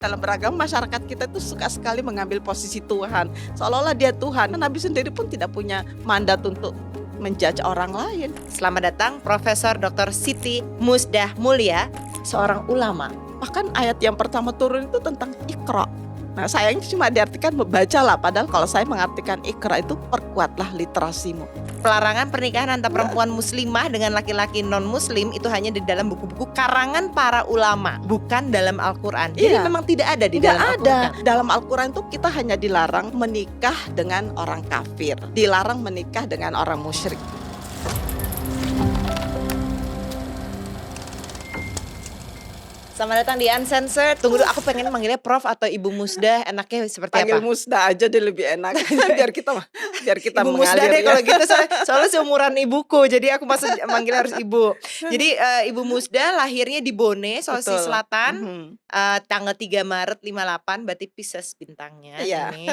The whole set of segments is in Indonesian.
Dalam beragama masyarakat kita itu suka sekali mengambil posisi Tuhan, seolah-olah dia Tuhan. Nabi sendiri pun tidak punya mandat untuk menjudge orang lain. Selamat datang Profesor Dr. Siti Musdah Mulia, seorang ulama. Bahkan ayat yang pertama turun itu tentang Iqra. Nah, sayangnya cuma diartikan membacalah, padahal kalau saya mengartikan Iqra itu perkuatlah literasimu. Pelarangan pernikahan antara perempuan muslimah dengan laki-laki non-muslim itu hanya di dalam buku-buku karangan para ulama, bukan dalam Al-Quran. Jadi Iya. memang tidak ada di Nggak dalam ada. Al-Quran. Dalam Al-Quran itu kita hanya dilarang menikah dengan orang kafir, dilarang menikah dengan orang musyrik. Selamat datang di Uncensored. Tunggu dulu, aku pengen manggilnya Prof atau Ibu Musdah, enaknya seperti Panggil apa? Musda aja deh lebih enak. biar kita Ibu Musdah mengalir deh ya. kalau gitu, soalnya seumuran ibuku, jadi aku manggil harus ibu. Jadi Ibu Musdah lahirnya di Bone, Sulawesi Betul. Selatan, Mhm. tanggal 3 Maret 58, berarti Pisces bintangnya Iya. ini.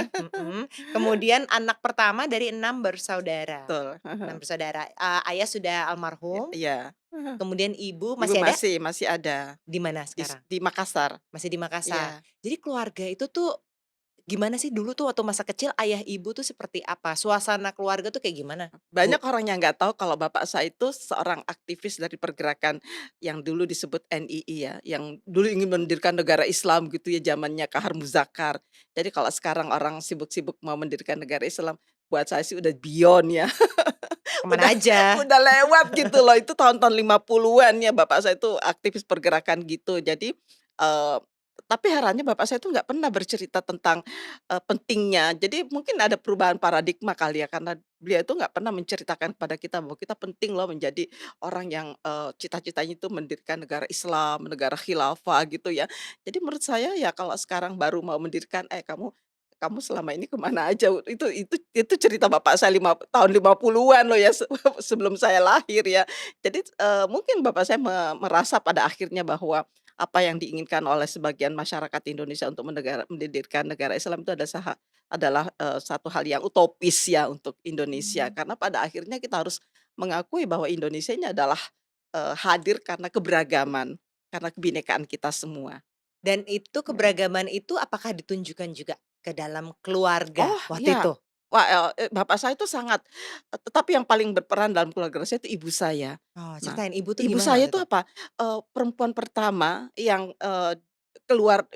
Kemudian anak pertama dari 6 bersaudara. Betul. 6 bersaudara. Ayah sudah almarhum, Iya. kemudian ibu Ibu masih ada masih ada di mana sekarang? di Makassar. Masih di Makassar. Iya. Jadi keluarga itu tuh gimana sih dulu tuh waktu masa kecil ayah ibu tuh seperti apa? Suasana keluarga tuh kayak gimana, Bu? Banyak orang yang nggak tahu kalau bapak saya itu seorang aktivis dari pergerakan yang dulu disebut NII ya, yang dulu ingin mendirikan negara Islam gitu ya, zamannya Kahar Muzakar. Jadi kalau sekarang orang sibuk-sibuk mau mendirikan negara Islam, buat saya sih udah beyond ya. Kemana Udah aja? udah lewat gitu loh, itu tahun-tahun 50-an ya, bapak saya itu aktivis pergerakan gitu. Jadi, tapi herannya bapak saya itu nggak pernah bercerita tentang, pentingnya. Jadi mungkin ada perubahan paradigma kali ya, karena beliau itu nggak pernah menceritakan kepada kita bahwa kita penting loh menjadi orang yang, cita-citanya itu mendirikan negara Islam, negara khilafah gitu ya. Jadi menurut saya ya kalau sekarang baru mau mendirikan, kamu kamu selama ini kemana aja?" Itu cerita bapak saya tahun 50-an loh ya, sebelum saya lahir ya. Jadi, mungkin bapak saya merasa pada akhirnya bahwa apa yang diinginkan oleh sebagian masyarakat Indonesia untuk mendirikan negara Islam itu adalah, satu hal yang utopis ya untuk Indonesia. Mmm. Karena pada akhirnya kita harus mengakui bahwa Indonesia ini adalah, hadir karena keberagaman, karena kebinekaan kita semua. Dan itu Ya. keberagaman itu apakah ditunjukkan juga ke dalam keluarga Oh, waktu iya. itu? Wah, bapak saya itu sangat tetapi yang paling berperan dalam keluarga saya itu ibu saya. Oh, Nah, ceritain ibu tuh ibu gimana saya waktu itu itu? apa, perempuan pertama yang,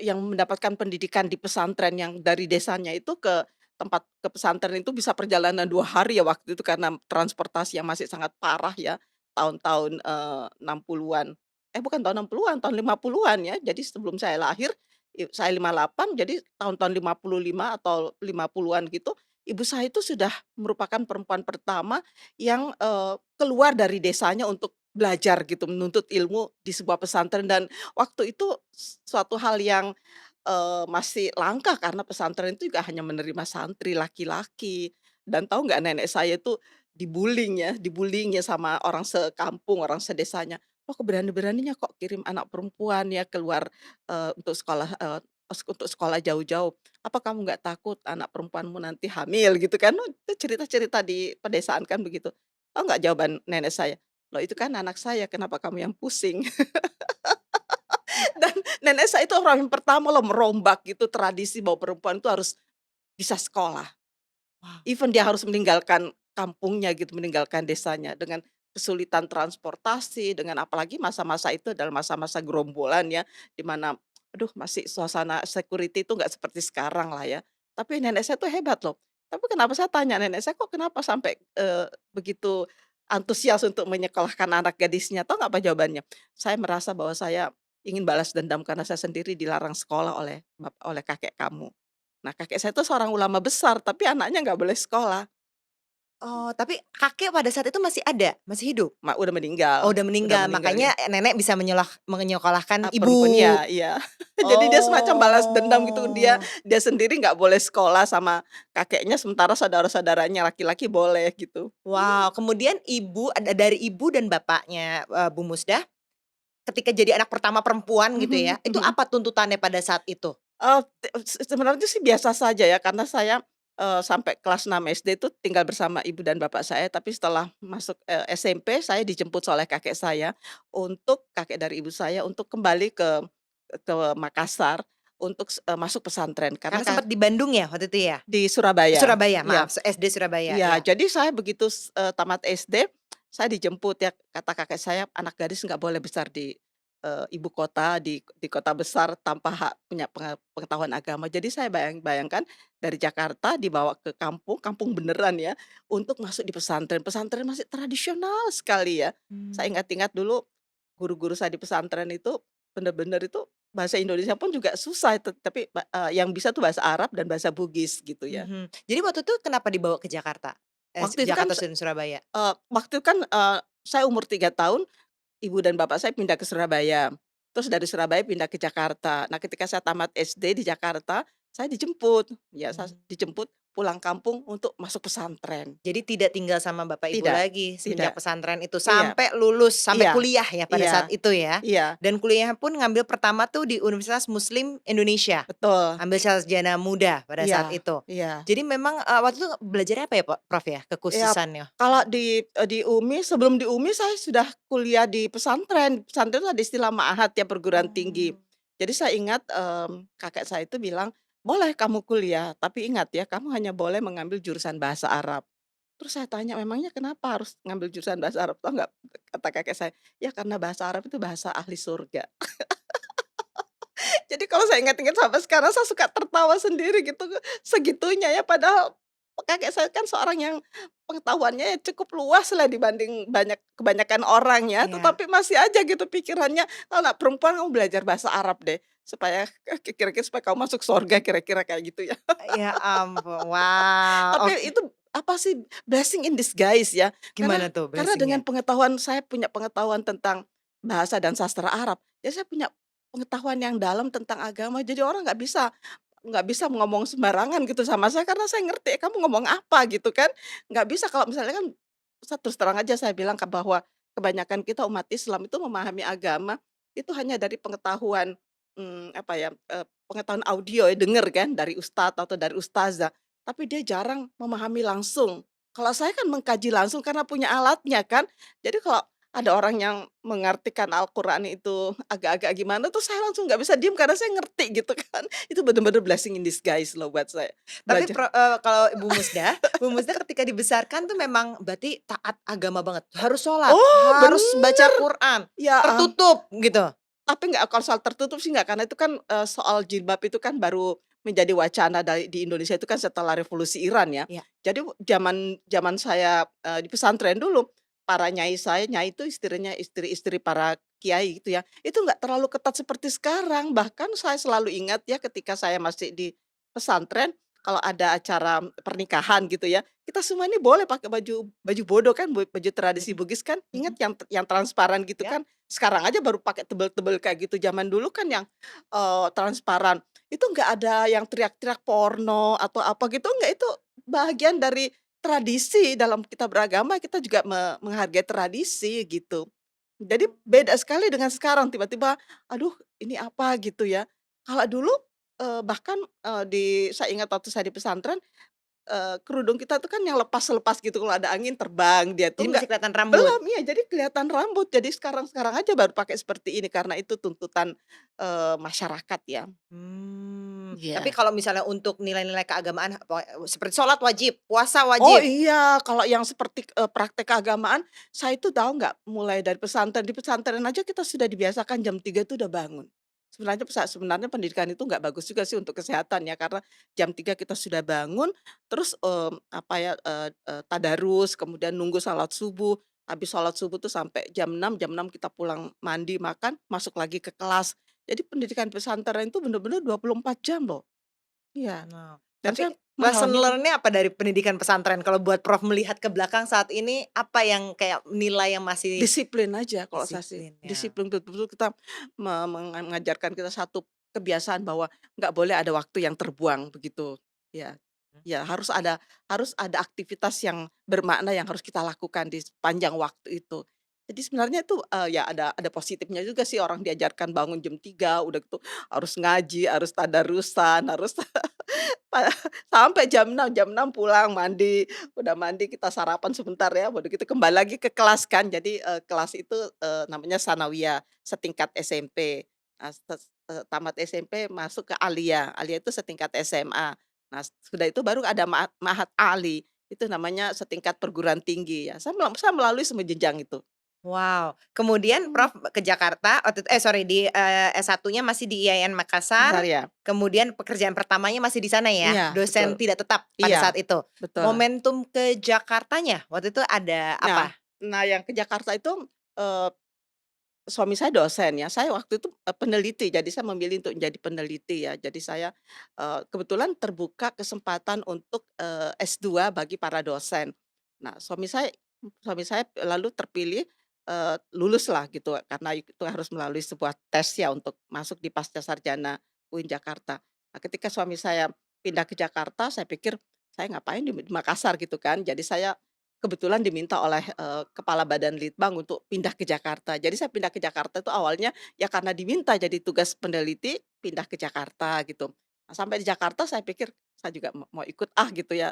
yang mendapatkan pendidikan di pesantren yang dari desanya itu ke pesantren itu bisa perjalanan 2 hari ya waktu itu karena transportasi yang masih sangat parah ya, tahun-tahun, 60-an. Bukan tahun 60-an, tahun 50-an ya. Jadi sebelum saya lahir, saya 58, jadi tahun-tahun 55 atau 50-an gitu, ibu saya itu sudah merupakan perempuan pertama yang, keluar dari desanya untuk belajar gitu, menuntut ilmu di sebuah pesantren dan waktu itu suatu hal yang, masih langka karena pesantren itu juga hanya menerima santri laki-laki. Dan tahu nggak nenek saya itu dibullying ya sama orang sekampung, orang sedesanya. "Oh, keberani-beraninya kok kirim anak perempuan ya keluar, untuk sekolah jauh-jauh. Apa kamu nggak takut anak perempuanmu nanti hamil?" Gitu kan. Oh, itu cerita-cerita di pedesaan kan begitu. Tahu nggak jawaban nenek saya? "Loh, itu kan anak saya, kenapa kamu yang pusing?" Dan nenek saya itu orang yang pertama loh merombak gitu tradisi bahwa perempuan itu harus bisa sekolah. Wah. Even dia harus meninggalkan kampungnya gitu, meninggalkan desanya dengan kesulitan transportasi, dengan apalagi masa-masa itu adalah masa-masa gerombolan ya, di mana aduh masih suasana security itu nggak seperti sekarang lah ya. Tapi nenek saya tuh hebat loh. Tapi kenapa saya tanya nenek saya, "Kok kenapa sampai, begitu antusias untuk menyekolahkan anak gadisnya?" Tahu nggak apa jawabannya? "Saya merasa bahwa saya ingin balas dendam karena saya sendiri dilarang sekolah oleh kakek kamu." Nah, kakek saya itu seorang ulama besar, tapi anaknya nggak boleh sekolah, Oh, tapi kakek pada saat itu masih ada? Masih hidup? udah Oh, meninggal udah udah meninggal, meninggal ya. makanya nenek bisa menyekolahkan Perempuan ibu. ya, iya. Jadi dia semacam balas dendam gitu, dia Oh. dia sendiri nggak boleh sekolah sama kakeknya, sementara saudara-saudaranya laki-laki boleh gitu. Wow, kemudian dari ibu dan bapaknya, Bu Musdah, ketika jadi anak pertama perempuan gitu Mhm ya, itu mhm. apa tuntutannya pada saat itu? Sebenarnya sih biasa saja ya, karena saya, sampai kelas 6 SD itu tinggal bersama ibu dan bapak saya, tapi setelah masuk, SMP saya dijemput oleh kakek saya, kakek dari ibu saya untuk kembali ke Makassar masuk pesantren Kan karena sempat di Bandung ya waktu itu ya? di Surabaya, Surabaya, ya. maaf, SD Surabaya, Iya, ya. jadi saya begitu tamat SD, saya dijemput ya, kata kakek saya, "Anak gadis nggak boleh besar di, ibu kota, di kota besar tanpa punya pengetahuan agama." Jadi saya bayangkan dari Jakarta dibawa ke kampung, kampung beneran ya, untuk masuk di pesantren. Pesantren masih tradisional sekali ya. Saya Mmm. ingat-ingat dulu guru-guru saya di pesantren itu bener-bener itu bahasa Indonesia pun juga susah itu, tapi yang bisa tuh bahasa Arab dan bahasa Bugis gitu ya. Mhm. Jadi waktu itu kenapa dibawa ke Jakarta? Waktu itu kan Jakarta dan Surabaya? Waktu itu kan, saya umur 3 tahun, ibu dan bapak saya pindah ke Surabaya, terus dari Surabaya pindah ke Jakarta. Nah, ketika saya tamat SD di Jakarta, saya dijemput, ya saya Mmm. dijemput pulang kampung untuk masuk pesantren. Jadi tidak tinggal sama bapak ibu Tidak lagi tidak, semenjak pesantren itu iya sampai lulus, sampai iya kuliah ya pada iya saat itu ya? iya, Dan kuliah pun ngambil pertama tuh di Universitas Muslim Indonesia, betul, ambil sarjana muda pada saat iya itu. iya. Jadi memang, waktu itu belajarnya apa ya Prof ya, Ya, kekhususannya? kalau di UMI, sebelum di UMI saya sudah kuliah di pesantren. Pesantren itu ada istilah ma'had ya, perguruan tinggi. Oh. Jadi saya ingat, kakek saya itu bilang, "Boleh kamu kuliah, tapi ingat ya, kamu hanya boleh mengambil jurusan bahasa Arab." Terus saya tanya, "Memangnya kenapa harus ngambil jurusan bahasa Arab?" Tahu nggak kata kakek saya, "Ya karena bahasa Arab itu bahasa ahli surga." Jadi kalau saya ingat-ingat sampai sekarang saya suka tertawa sendiri gitu, segitunya ya, padahal kakek saya kan seorang yang pengetahuannya ya cukup luas lah dibanding kebanyakan orang ya, Iya. tetapi masih aja gitu pikirannya, "Kalau anak perempuan kamu belajar bahasa Arab deh, supaya kira-kira supaya kamu masuk surga," kira-kira kayak gitu ya. Ya ampun, wow, Tapi oke. itu apa sih, blessing in disguise ya, Gimana tuh karena dengan blessing-nya? pengetahuan saya punya pengetahuan tentang bahasa dan sastra Arab, ya saya punya pengetahuan yang dalam tentang agama, jadi orang nggak bisa ngomong sembarangan gitu sama saya karena saya ngerti, "Kamu ngomong apa?" Gitu kan. Nggak bisa kalau misalnya kan terus terang aja saya bilang bahwa kebanyakan kita umat Islam itu memahami agama, itu hanya dari pengetahuan, apa ya, pengetahuan audio ya, denger kan dari ustadz atau dari ustazah, tapi dia jarang memahami langsung. Kalau saya kan mengkaji langsung karena punya alatnya kan. Jadi kalau ada orang yang mengartikan Al-Qur'an itu agak-agak gimana tuh saya langsung nggak bisa diem karena saya ngerti gitu kan. Itu bener-bener blessing in disguise loh buat saya, Tapi belajar. kalau Bu Musda ketika dibesarkan tuh memang berarti taat agama banget, harus sholat, Oh harus baca bener, Quran, ya tertutup gitu? tapi nggak kalau soal tertutup sih nggak, karena itu kan, soal jilbab itu kan baru menjadi wacana di Indonesia itu kan setelah revolusi Iran ya. Iya. Jadi zaman zaman saya, di pesantren dulu, para nyai saya, nyai itu istrinya istri-istri para kiai gitu ya, itu nggak terlalu ketat seperti sekarang. Bahkan saya selalu ingat ya ketika saya masih di pesantren, kalau ada acara pernikahan gitu ya, kita semua ini boleh pakai baju baju bodo kan, baju tradisi Mhm Bugis kan, ingat mhm. yang transparan gitu Ya. kan. Sekarang aja baru pakai tebel-tebel kayak gitu, zaman dulu kan yang, transparan. Itu nggak ada yang teriak-teriak porno atau apa gitu, enggak, itu bagian dari tradisi dalam kita beragama, kita juga menghargai tradisi gitu. Jadi beda sekali dengan sekarang, tiba-tiba, aduh ini apa gitu ya. Kalau dulu, bahkan, saya ingat waktu saya di pesantren, kerudung kita tuh kan yang lepas-lepas gitu, kalau ada angin terbang, dia Jadi tuh nggak masih kelihatan rambut? belum, iya, jadi kelihatan rambut. Jadi sekarang-sekarang aja baru pakai seperti ini, karena itu tuntutan, masyarakat ya. Tapi Iya. kalau misalnya untuk nilai-nilai keagamaan seperti sholat wajib, puasa Oh wajib. iya, kalau yang seperti, praktek keagamaan, saya itu tahu nggak, mulai dari pesantren, di pesantren aja kita sudah dibiasakan jam 3 itu udah bangun. Sebenarnya pendidikan itu nggak bagus juga sih untuk kesehatan ya, karena jam 3 kita sudah bangun, terus, apa ya, tadarus, kemudian nunggu salat subuh, habis salat subuh tuh sampai jam 6 kita pulang mandi, makan, masuk lagi ke kelas. Jadi pendidikan pesantren itu bener-bener 24 jam loh. Iya, Nah, dan tapi saya lesson mengalami itu. learn-nya apa dari pendidikan pesantren? Kalau buat Prof melihat ke belakang saat ini, apa yang kayak nilai yang masih Disiplin aja kalau saya sih, disiplin ya? disiplin betul-betul kita mengajarkan kita satu kebiasaan bahwa nggak boleh ada waktu yang terbuang begitu, ya. Ya harus ada aktivitas yang bermakna yang harus kita lakukan di sepanjang waktu itu. Jadi sebenarnya itu, ya ada positifnya juga sih orang diajarkan bangun jam 3 udah gitu harus ngaji, harus tadarusan, harus sampai jam 6 pulang mandi, udah mandi kita sarapan sebentar ya, udah gitu kembali lagi ke kelas kan. Jadi, kelas itu, namanya sanawiyah, setingkat SMP. Nah, tamat SMP masuk ke Alia. Alia itu setingkat SMA. Nah, sudah itu baru ada Ma'had Ali, itu namanya setingkat perguruan tinggi ya. Saya melalui semua jenjang itu. Wow, kemudian Mmm. Prof ke Jakarta waktu itu sorry di, S1-nya masih di IAIN Besar Makassar, ya? kemudian pekerjaan pertamanya masih di sana ya? Iya, betul. Dosen tidak tetap pada Iya, saat itu. betul. Momentum ke Jakartanya waktu itu ada Nah apa? nah yang ke Jakarta itu, eee, suami saya dosen ya, saya waktu itu, peneliti, jadi saya memilih untuk menjadi peneliti ya. Jadi saya, kebetulan terbuka kesempatan untuk, S2 bagi para dosen. Nah, suami saya lalu terpilih, luluslah gitu, karena itu harus melalui sebuah tes ya untuk masuk di Pascasarjana UIN Jakarta. Nah, ketika suami saya pindah ke Jakarta, saya pikir, "Saya ngapain di Makassar?" Gitu kan. Jadi saya kebetulan diminta oleh, kepala badan litbang untuk pindah ke Jakarta. Jadi saya pindah ke Jakarta itu awalnya ya karena diminta jadi tugas peneliti, pindah ke Jakarta gitu. Nah, sampai di Jakarta saya pikir saya juga mau ikut gitu ya,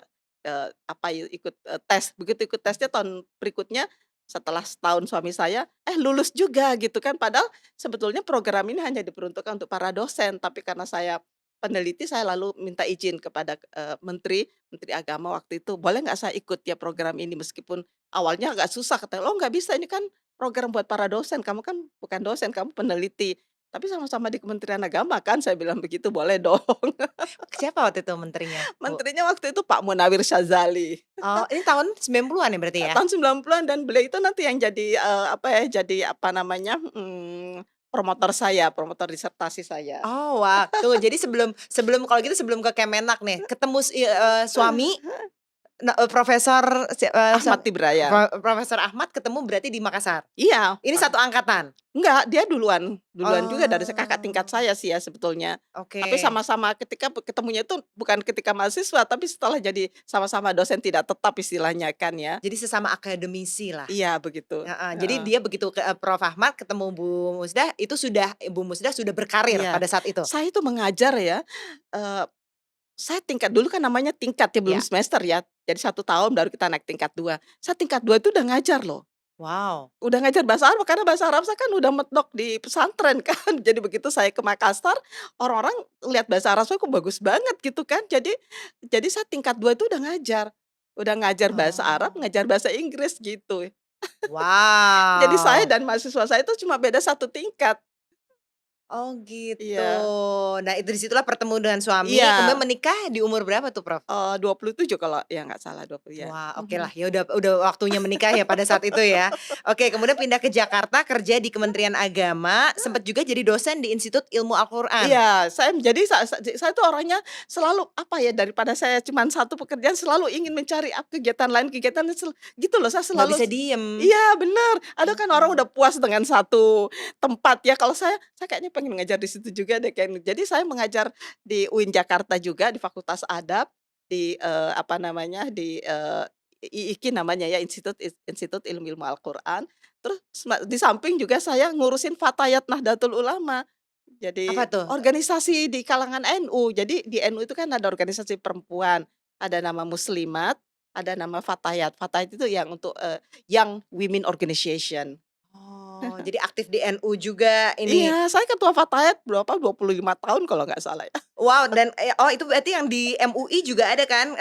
ikut, tes. Begitu ikut tesnya tahun berikutnya, setelah setahun suami saya, lulus juga gitu kan. Padahal sebetulnya program ini hanya diperuntukkan untuk para dosen, tapi karena saya peneliti, saya lalu minta izin kepada, Menteri Agama waktu itu, "Boleh nggak saya ikut ya program ini?" Meskipun awalnya agak susah, katanya, "Oh nggak bisa, ini kan program buat para dosen, kamu kan bukan dosen, kamu peneliti." "Tapi sama-sama di Kementerian Agama kan?" Saya bilang begitu, "Boleh dong." Siapa waktu itu menterinya, Bu? Menterinya waktu itu Pak Munawir Syazali. Oh, ini tahun 90-an ya berarti ya? Tahun 90-an dan beliau itu nanti yang jadi, jadi apa namanya, promotor saya, promotor disertasi saya. Oh, wah, tunggu jadi sebelum sebelum kalau gitu sebelum ke Kemenak nih, ketemu suami Profesor Ahmad Tibraya. Profesor Ahmad ketemu berarti di Makassar? Iya, Ini satu angkatan? enggak, dia duluan duluan juga dari kakak tingkat Oh, saya sih ya sebetulnya. Tapi oke. sama-sama ketika ketemunya itu bukan ketika mahasiswa, tapi setelah jadi sama-sama dosen tidak tetap istilahnya kan ya. Jadi sesama akademisi lah. Iya begitu, Heeh, jadi heeh. dia begitu ke Prof. Ahmad ketemu Bu Musdah, itu sudah Ibu Musdah sudah berkarir Iya, pada saat itu? saya itu mengajar ya, eee, saya tingkat dulu kan namanya tingkat ya belum Ya. semester ya, jadi 1 tahun baru kita naik tingkat 2. Saya tingkat 2 itu udah ngajar loh. Wow. Udah ngajar bahasa Arab, karena bahasa Arab saya kan udah medok di pesantren kan. Jadi begitu saya ke Makassar, orang-orang lihat bahasa Arab saya kok bagus banget gitu kan. Jadi saya tingkat 2 itu udah ngajar. Udah ngajar bahasa Arab, Oh. ngajar bahasa Inggris gitu. Jadi saya Wow. dan mahasiswa saya itu cuma beda 1 tingkat. Oh gitu. Iya. Nah itu disitulah bertemu dengan suami, kemudian Iya, menikah di umur berapa tuh, Prof? 27 kalau ya nggak salah 20 ya. Wah, oke Mhm. lah, ya udah waktunya menikah ya pada saat itu ya. Oke, kemudian pindah ke Jakarta, kerja di Kementerian Agama, sempat juga jadi dosen di Institut Ilmu Al-Qur'an. Iya, jadi saya tuh orangnya selalu, apa ya, daripada saya cuman satu pekerjaan selalu ingin mencari kegiatan lain, kegiatan gitu loh, saya Nggak selalu bisa diem. iya, bener, ada kan orang Mhm. udah puas dengan satu tempat ya, kalau saya kayaknya pengen ngajar di situ juga deh kayaknya. Jadi saya mengajar di UIN Jakarta juga, di Fakultas Adab, di, apa namanya, di, IIQ namanya ya, Institut Ilmu-Ilmu Al-Qur'an. Terus di samping juga saya ngurusin Fatayat Nahdlatul Ulama. Apa Jadi tuh? organisasi di kalangan NU. Jadi di NU itu kan ada organisasi perempuan, ada nama Muslimat, ada nama Fatayat. Fatayat itu yang untuk, Young Women Organization. Oh, jadi aktif di NU juga ini. Iya, saya ketua Fatayat berapa, 25 tahun kalau nggak salah ya. Wow, dan oh itu berarti yang di MUI juga ada kan,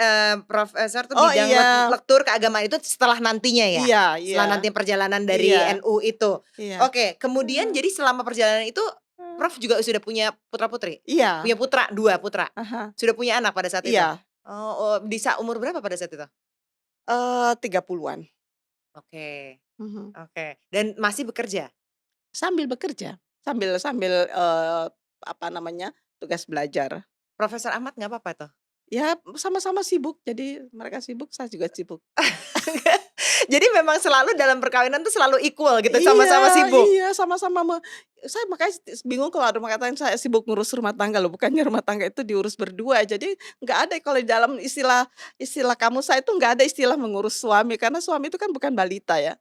profesor tuh Oh bidang iya, lektur keagamaan itu setelah nantinya ya? iya iya, Setelah nanti perjalanan dari iya, NU itu. iya. Oke, kemudian jadi selama perjalanan itu Prof juga sudah punya putra-putri? Punya Iya, putra, 2 putra? ah, Sudah punya anak pada saat itu? iya, Oh, di umur berapa pada saat itu? 30-an. Oke, Mhm. oke, dan masih bekerja? Sambil bekerja, sambil sambil, apa namanya, tugas belajar. Profesor Ahmad nggak apa-apa tuh? Ya, sama-sama sibuk, jadi mereka sibuk, saya juga sibuk. Jadi memang selalu dalam perkawinan tuh selalu equal gitu, Iya sama-sama sibuk? iya, sama-sama saya makanya bingung kalau ada mengatakan saya sibuk ngurus rumah tangga loh, bukannya rumah tangga itu diurus berdua. Jadi nggak ada kalau di dalam istilah istilah kamus saya itu nggak ada istilah mengurus suami, karena suami itu kan bukan balita ya.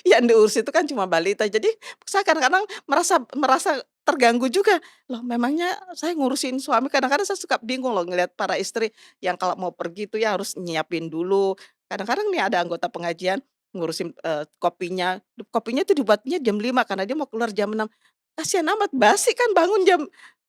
Yang diurus itu kan cuma balita. Jadi saya kadang-kadang merasa merasa terganggu juga, loh memangnya saya ngurusin suami, kadang-kadang saya suka bingung loh ngelihat para istri yang kalau mau pergi itu ya harus nyiapin dulu. Kadang-kadang nih ada anggota pengajian ngurusin, kopinya, kopinya itu dibuatnya jam 5 karena dia mau keluar jam 6. kasihan amat, basi kan bangun jam,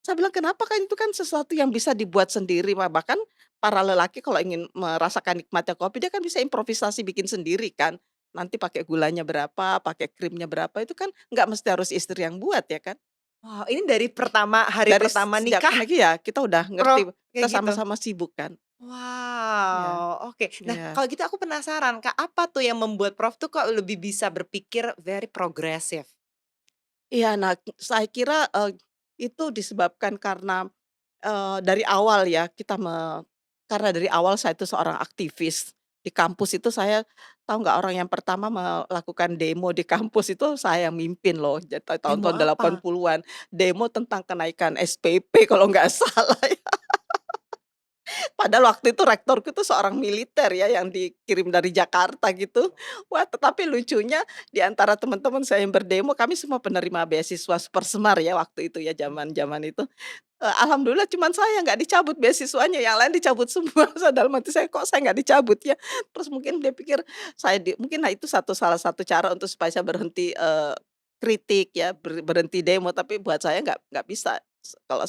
saya bilang, "Kenapa kan itu kan sesuatu yang bisa dibuat sendiri, bahkan para lelaki kalau ingin merasakan nikmatnya kopi, dia kan bisa improvisasi bikin sendiri kan. Nanti pakai gulanya berapa, pakai krimnya berapa, itu kan nggak mesti harus istri yang buat ya kan." Wow, ini dari hari Dari pertama sejak nikah, lagi ya kita udah Prof, ngerti, kayak kita gitu? sama-sama sibuk kan. Iya, Wow, oke. Nah, iya. kalau gitu aku penasaran, Kak, apa tuh yang membuat Prof tuh kok lebih bisa berpikir very progresif? Iya, nah saya kira, itu disebabkan karena, dari awal ya karena dari awal saya itu seorang aktivis. Di kampus itu saya tahu nggak orang yang pertama melakukan demo di kampus itu saya yang mimpin loh, Demo tahun-tahun apa? 80-an. Demo tentang kenaikan SPP kalau nggak salah. Padahal waktu itu rektorku tuh seorang militer ya yang dikirim dari Jakarta gitu. Wah, tetapi lucunya di antara teman-teman saya yang berdemo, kami semua penerima beasiswa Supersemar ya waktu itu ya, zaman-zaman itu. Alhamdulillah cuman saya yang nggak dicabut beasiswanya, yang lain dicabut semua. Saya dalam hati saya, "Kok saya nggak dicabut ya?" Terus mungkin dia pikir mungkin nah itu salah satu cara untuk supaya saya berhenti, kritik ya, berhenti demo, tapi buat saya nggak bisa. Kalau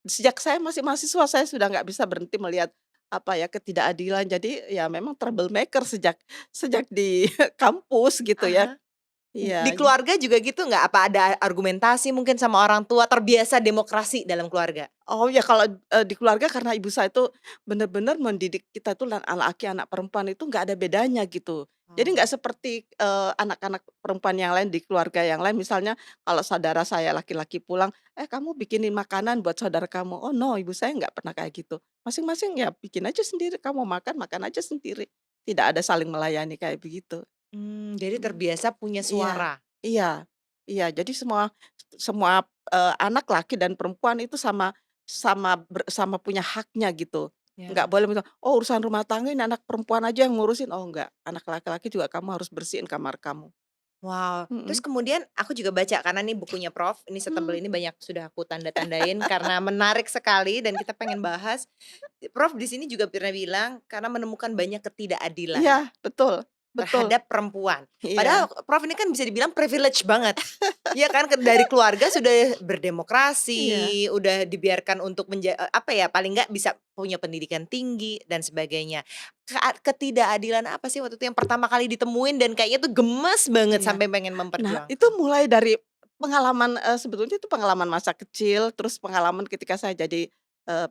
sejak saya masih mahasiswa, saya sudah nggak bisa berhenti melihat, apa ya, ketidakadilan. Jadi ya memang troublemaker sejak sejak di kampus gitu ya. Ah. Di Iya. keluarga juga gitu nggak? Apa ada argumentasi mungkin sama orang tua, terbiasa demokrasi dalam keluarga? Oh ya kalau, di keluarga karena ibu saya itu benar-benar mendidik kita tuh laki, anak perempuan itu nggak ada bedanya gitu. Jadi nggak Oh. seperti, anak-anak perempuan yang lain di keluarga yang lain misalnya kalau saudara saya laki-laki pulang, "Eh, kamu bikinin makanan buat saudara kamu." Oh no, ibu saya nggak pernah kayak gitu. Masing-masing ya bikin aja sendiri, kamu makan, makan aja sendiri. Tidak ada saling melayani kayak begitu. Jadi Mhm. terbiasa punya Iya, suara? iya, iya. Jadi semua semua, anak laki dan perempuan itu sama punya haknya gitu. Nggak Ya. boleh bilang, "Oh, urusan rumah tangga ini anak perempuan aja yang ngurusin." Oh enggak, anak laki-laki juga kamu harus bersihin kamar kamu. Wow, terus Mhm, kemudian aku juga baca karena nih bukunya Prof, ini mmm, setebel ini banyak sudah aku tanda-tandain karena menarik sekali dan kita pengen bahas. Prof di sini juga pernah bilang karena menemukan banyak ketidakadilan iya, betul, betul, terhadap perempuan. iya, Padahal Prof ini kan bisa dibilang privilege banget. Iya kan, dari keluarga sudah iya. berdemokrasi, udah dibiarkan untuk apa ya, paling nggak bisa punya pendidikan tinggi dan sebagainya. Ketidakadilan apa sih waktu itu yang pertama kali ditemuin dan kayaknya tuh gemes banget Iya. sampai pengen Nah, itu memperjuangkan? mulai dari pengalaman, sebetulnya itu pengalaman masa kecil, terus pengalaman ketika saya jadi,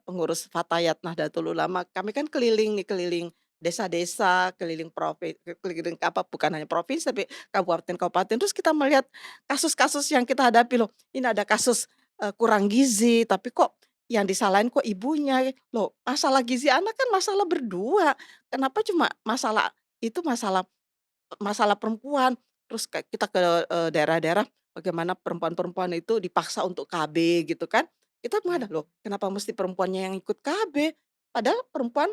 pengurus Fatayat Nahdlatul Ulama. Kami kan keliling nih, keliling desa-desa, keliling apa, bukan hanya provinsi, tapi kabupaten-kabupaten. Terus kita melihat kasus-kasus yang kita hadapi, loh, ini ada kasus, kurang gizi, tapi kok yang disalahin kok ibunya. Loh, masalah gizi anak kan masalah berdua, kenapa cuma masalah masalah perempuan, terus kayak kita ke, daerah-daerah bagaimana perempuan-perempuan itu dipaksa untuk KB gitu kan. Kita Ya. menghadap, "Loh, kenapa mesti perempuannya yang ikut KB?" Padahal perempuan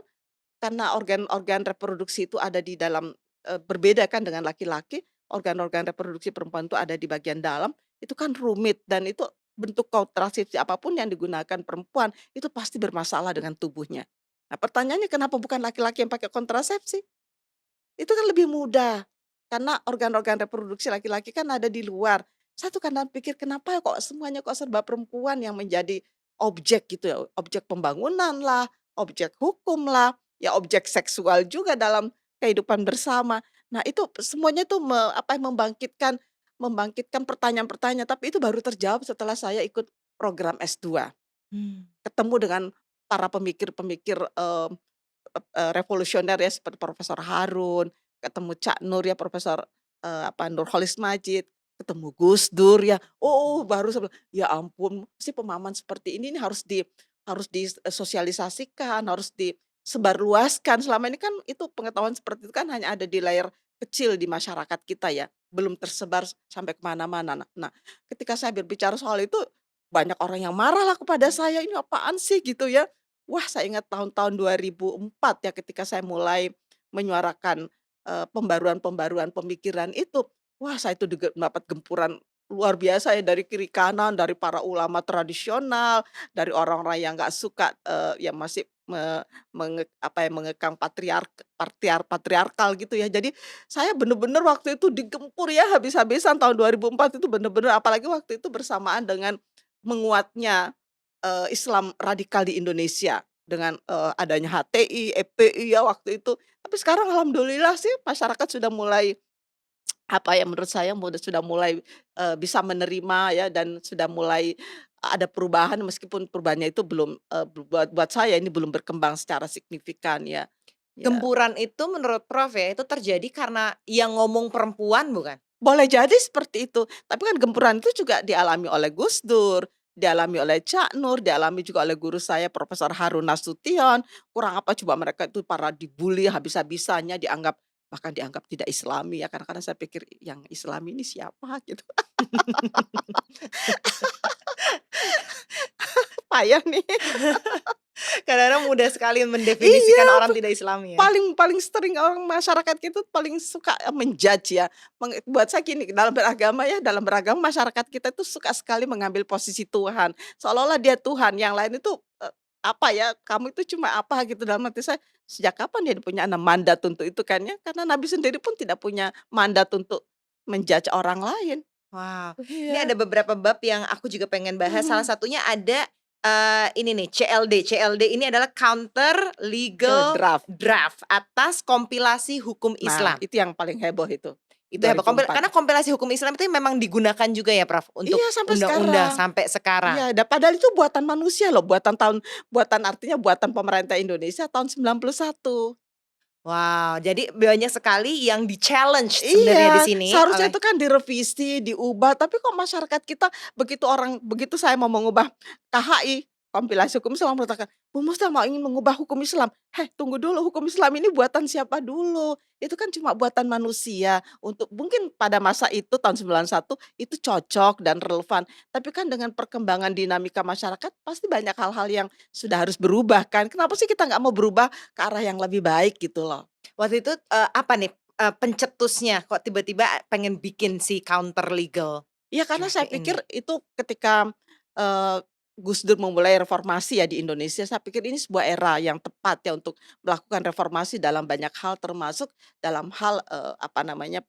karena organ-organ reproduksi itu ada di dalam, berbeda kan dengan laki-laki, organ-organ reproduksi perempuan itu ada di bagian dalam, itu kan rumit dan itu bentuk kontrasepsi apapun yang digunakan perempuan, itu pasti bermasalah dengan tubuhnya. Nah pertanyaannya kenapa bukan laki-laki yang pakai kontrasepsi? Itu kan lebih mudah, karena organ-organ reproduksi laki-laki kan ada di luar. Saya tuh kadang pikir kenapa kok semuanya kok serba perempuan yang menjadi objek gitu ya, objek pembangunan lah, objek hukum lah, ya objek seksual juga dalam kehidupan bersama. Nah itu semuanya tuh membangkitkan membangkitkan pertanyaan-pertanyaan, tapi itu baru terjawab setelah saya ikut program S2. Mmm. Ketemu dengan para pemikir-pemikir, revolusioner ya seperti Profesor Harun, ketemu Cak Nur ya, Profesor, Nurholis Majid, ketemu Gus Dur ya. Oh, baru saya bilang, "Ya ampun, si pemahaman seperti ini nih harus disosialisasikan, harus disebarluaskan." Selama ini kan itu pengetahuan seperti itu kan hanya ada di layar kecil di masyarakat kita ya, belum tersebar sampai kemana mana. Nah, ketika saya berbicara soal itu, banyak orang yang marah lah kepada saya, "Ini apaan sih?" Gitu ya. Wah, saya ingat tahun-tahun 2004 ya ketika saya mulai menyuarakan, pembaruan-pembaruan pemikiran itu. Wah, saya itu juga mendapat gempuran luar biasa ya dari kiri kanan, dari para ulama tradisional, dari orang-orang yang nggak suka, yang masih mengekang patriarkal gitu ya. Jadi saya bener-bener waktu itu digempur ya habis-habisan tahun 2004 itu bener-bener apalagi waktu itu bersamaan dengan menguatnya, Islam radikal di Indonesia dengan, adanya HTI, FPI ya waktu itu. Tapi sekarang alhamdulillah sih masyarakat sudah mulai apa ya, menurut saya sudah mulai, bisa menerima ya dan sudah mulai ada perubahan meskipun perubahannya itu belum, buat saya ini belum berkembang secara signifikan ya. Ya, Gempuran itu menurut Prof ya, itu terjadi karena yang ngomong perempuan bukan? boleh jadi seperti itu, tapi kan gempuran itu juga dialami oleh Gus Dur, dialami oleh Cak Nur, dialami juga oleh guru saya Profesor Harun Nasution, kurang apa coba mereka itu para dibully habis-habisannya, bahkan dianggap tidak islami ya, kadang-kadang saya pikir yang islami ini siapa gitu. Payah nih. Kadang-kadang mudah sekali mendefinisikan Iya, orang tidak Islami ya? paling paling sering orang masyarakat kita tuh paling suka, men-judge ya, buat saya gini, dalam beragama masyarakat kita tuh suka sekali mengambil posisi Tuhan, seolah-olah dia Tuhan, yang lain itu, apa ya, kamu itu cuma apa gitu, dalam hati saya, sejak kapan dia punya mandat untuk itu kan ya, karena Nabi sendiri pun tidak punya mandat untuk men-judge orang lain. Wow, ini Iya, ada beberapa bab yang aku juga pengen bahas, salah mhm, satunya ada, ini nih CLD. CLD ini adalah Counter legal Legal draft. Draft atas kompilasi hukum Nah, Islam. itu yang paling heboh itu, Itu ya, 2004. karena kompilasi hukum Islam itu memang digunakan juga ya Prof, untuk Iya, sampai undang-undang sekarang. sampai sekarang? Iya, padahal itu buatan manusia loh, buatan artinya buatan pemerintah Indonesia tahun 91. Wow, jadi banyak sekali yang di-challenge sebenarnya di Iya, sini seharusnya oleh itu kan direvisi, diubah, tapi kok masyarakat kita begitu saya mau mengubah KHI, kompilasi hukum Islam mengatakan, "Bu Musda mau ingin mengubah hukum Islam." Heh, tunggu dulu, hukum Islam ini buatan siapa dulu? Itu kan cuma buatan manusia, untuk mungkin pada masa itu tahun 91 itu cocok dan relevan, tapi kan dengan perkembangan dinamika masyarakat pasti banyak hal-hal yang sudah harus berubah kan, kenapa sih kita nggak mau berubah ke arah yang lebih baik gitu loh. waktu itu, apa nih, pencetusnya kok tiba-tiba pengen bikin si Counter Legal Iya, karena Draft saya pikir ini? itu ketika, eee, Gus Dur memulai reformasi ya di Indonesia, saya pikir ini sebuah era yang tepat ya untuk melakukan reformasi dalam banyak hal, termasuk dalam hal, apa namanya,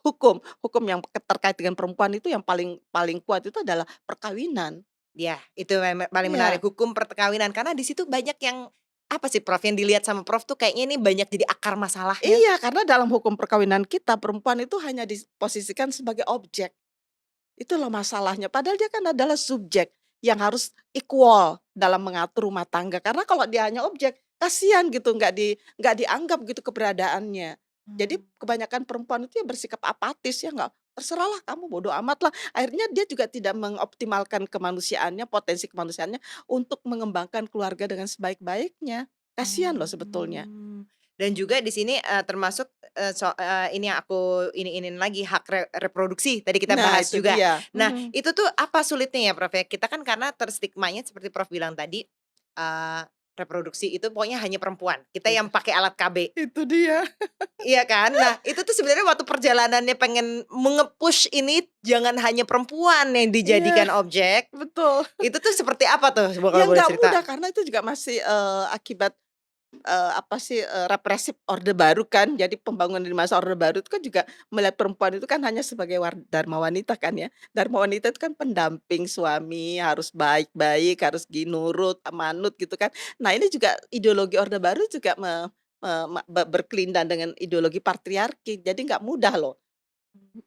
hukum. Hukum yang terkait dengan perempuan itu yang paling paling kuat itu adalah perkawinan. Ya, itu paling menarik, Iya. hukum perkawinan karena di situ banyak yang, apa sih Prof, yang dilihat sama Prof tuh kayaknya ini banyak jadi akar masalahnya. Iya, karena dalam hukum perkawinan kita, perempuan itu hanya diposisikan sebagai objek. Itu loh masalahnya, padahal dia kan adalah subjek yang harus equal dalam mengatur rumah tangga, karena kalau dia hanya objek, kasihan gitu, nggak dianggap gitu keberadaannya. Jadi Mmm. kebanyakan perempuan itu ya bersikap apatis ya nggak, "Terserahlah kamu, bodo amatlah." Akhirnya dia juga tidak mengoptimalkan kemanusiaannya, potensi kemanusiaannya untuk mengembangkan keluarga dengan sebaik-baiknya. Kasihan loh sebetulnya. Dan juga di sini, termasuk, ini yang aku iniin lagi hak reproduksi tadi kita Nah bahas itu juga. dia, Nah mhm. itu tuh apa sulitnya ya Prof ya? Kita kan karena terstigmanya seperti Prof bilang tadi, eee, reproduksi itu pokoknya hanya perempuan, kita yang pakai alat KB. Itu dia. Iya kan? Nah, itu tuh sebenarnya waktu perjalanannya pengen ini jangan hanya perempuan yang Iya, dijadikan objek, betul. itu tuh seperti apa tuh Ya kalau boleh nggak cerita? mudah karena itu juga masih, akibat, apa sih, represif Orde Baru kan. Jadi pembangunan di masa Orde Baru itu kan juga melihat perempuan itu kan hanya sebagai dharma wanita kan ya. Dharma wanita itu kan pendamping suami, harus baik-baik, harus nurut, manut gitu kan. Nah ini juga ideologi Orde Baru juga me me ma berkelindan dengan ideologi patriarki, jadi nggak mudah loh.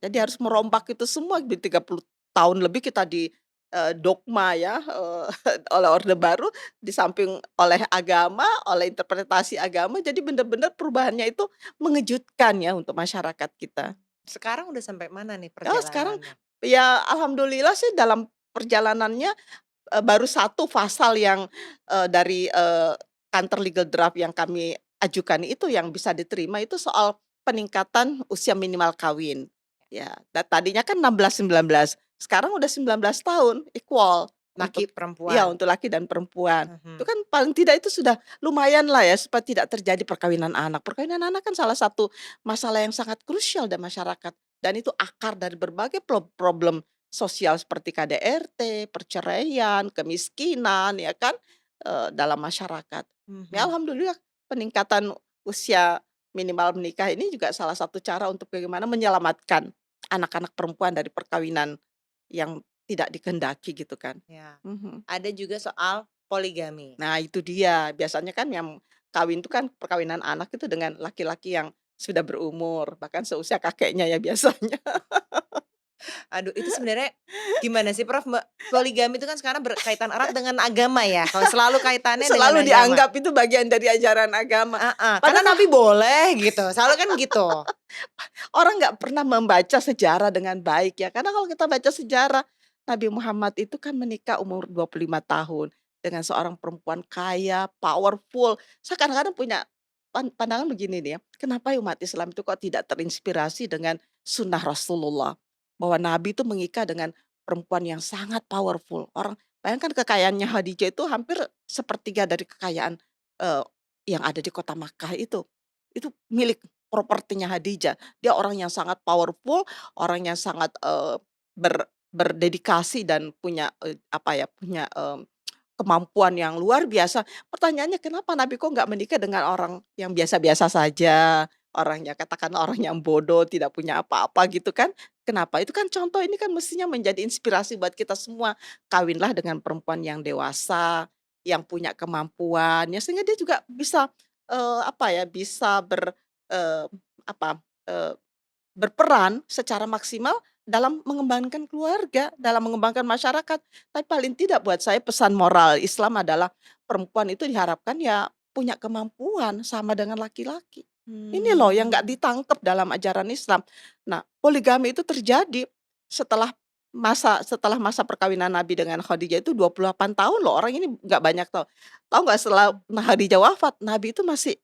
Jadi harus merombak itu semua 30 tahun lebih kita dogma ya, oleh Orde Baru, di samping oleh agama, oleh interpretasi agama, jadi benar-benar perubahannya itu mengejutkan ya untuk masyarakat kita. Sekarang udah sampai mana nih Oh sekarang, perjalanannya? ya alhamdulillah sih dalam perjalanannya, baru satu pasal yang, dari, kantor legal draft yang kami ajukan itu yang bisa diterima itu soal peningkatan usia minimal kawin. Ya, tadinya kan 16, 19, sekarang udah 19 tahun, equal Laki, untuk ya perempuan? untuk laki dan perempuan. Itu Mhm. kan paling tidak itu sudah lumayan lah ya supaya tidak terjadi perkawinan anak. Perkawinan anak kan salah satu masalah yang sangat krusial dalam masyarakat. dan itu akar dari berbagai problem sosial seperti KDRT, perceraian, kemiskinan, ya kan, dalam masyarakat. Ya Mhm. alhamdulillah peningkatan usia minimal menikah ini juga salah satu cara untuk bagaimana menyelamatkan anak-anak perempuan dari perkawinan yang tidak dikehendaki gitu kan. Ya. Mhm. Ada juga soal poligami. Nah itu dia, biasanya kan yang kawin itu kan perkawinan anak itu dengan laki-laki yang sudah berumur, bahkan seusia kakeknya ya biasanya. Aduh, itu sebenarnya gimana sih Prof, poligami itu kan sekarang berkaitan erat dengan agama ya, kalau selalu kaitannya dengan Selalu agama. dianggap itu bagian dari ajaran agama. Heeh, karena Padahal Nabi boleh gitu, selalu kan gitu. orang nggak pernah membaca sejarah dengan baik ya, karena kalau kita baca sejarah, Nabi Muhammad itu kan menikah umur 25 tahun dengan seorang perempuan kaya, powerful. Saya kadang-kadang punya pandangan begini nih ya, kenapa umat Islam itu kok tidak terinspirasi dengan sunnah Rasulullah? Bahwa Nabi itu menikah dengan perempuan yang sangat powerful. Orang bayangkan kekayaannya Khadijah itu hampir sepertiga dari kekayaan, eee, yang ada di kota Makkah itu. Itu milik propertinya Khadijah. Dia orang yang sangat powerful, orang yang sangat, berdedikasi dan punya, apa ya, punya, kemampuan yang luar biasa. Pertanyaannya kenapa Nabi kok nggak menikah dengan orang yang biasa-biasa saja, orangnya katakanlah orang yang bodoh, tidak punya apa-apa gitu kan. Kenapa? Itu kan contoh, ini kan mestinya menjadi inspirasi buat kita semua. Kawinlah dengan perempuan yang dewasa, yang punya kemampuan, ya sehingga dia juga bisa, apa ya, bisa eee, apa, eee berperan secara maksimal dalam mengembangkan keluarga, dalam mengembangkan masyarakat. Tapi paling tidak buat saya pesan moral Islam adalah perempuan itu diharapkan ya punya kemampuan sama dengan laki-laki. Ini loh yang nggak Mmm. ditangkap dalam ajaran Islam. Nah, poligami itu terjadi setelah setelah masa perkawinan Nabi dengan Khadijah itu 28 tahun loh, orang ini nggak banyak tahu. Tahu nggak setelah Khadijah wafat, Nabi itu masih,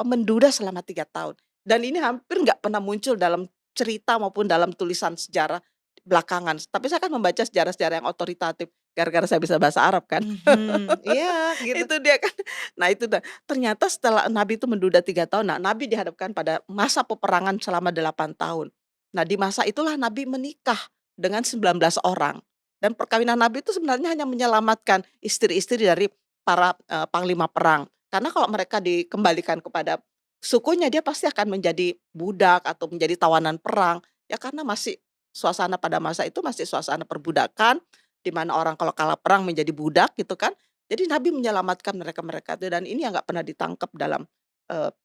menduda selama 3 tahun. Dan ini hampir nggak pernah muncul dalam cerita maupun dalam tulisan sejarah belakangan. Tapi saya kan membaca sejarah-sejarah yang otoritatif, gara-gara saya bisa bahasa Arab kan. Mhm, iya gitu. Itu dia kan. Nah itu dah, ternyata setelah Nabi itu menduda 3 tahun, nah Nabi dihadapkan pada masa peperangan selama 8 tahun. Nah di masa itulah Nabi menikah dengan 19 orang. Dan perkawinan Nabi itu sebenarnya hanya menyelamatkan istri-istri dari para, panglima perang. Karena kalau mereka dikembalikan kepada sukunya, dia pasti akan menjadi budak atau menjadi tawanan perang. Ya karena masih suasana pada masa itu masih suasana perbudakan, di mana orang kalau kalah perang menjadi budak gitu kan. Jadi Nabi menyelamatkan mereka-mereka itu, dan ini yang nggak pernah ditangkap dalam,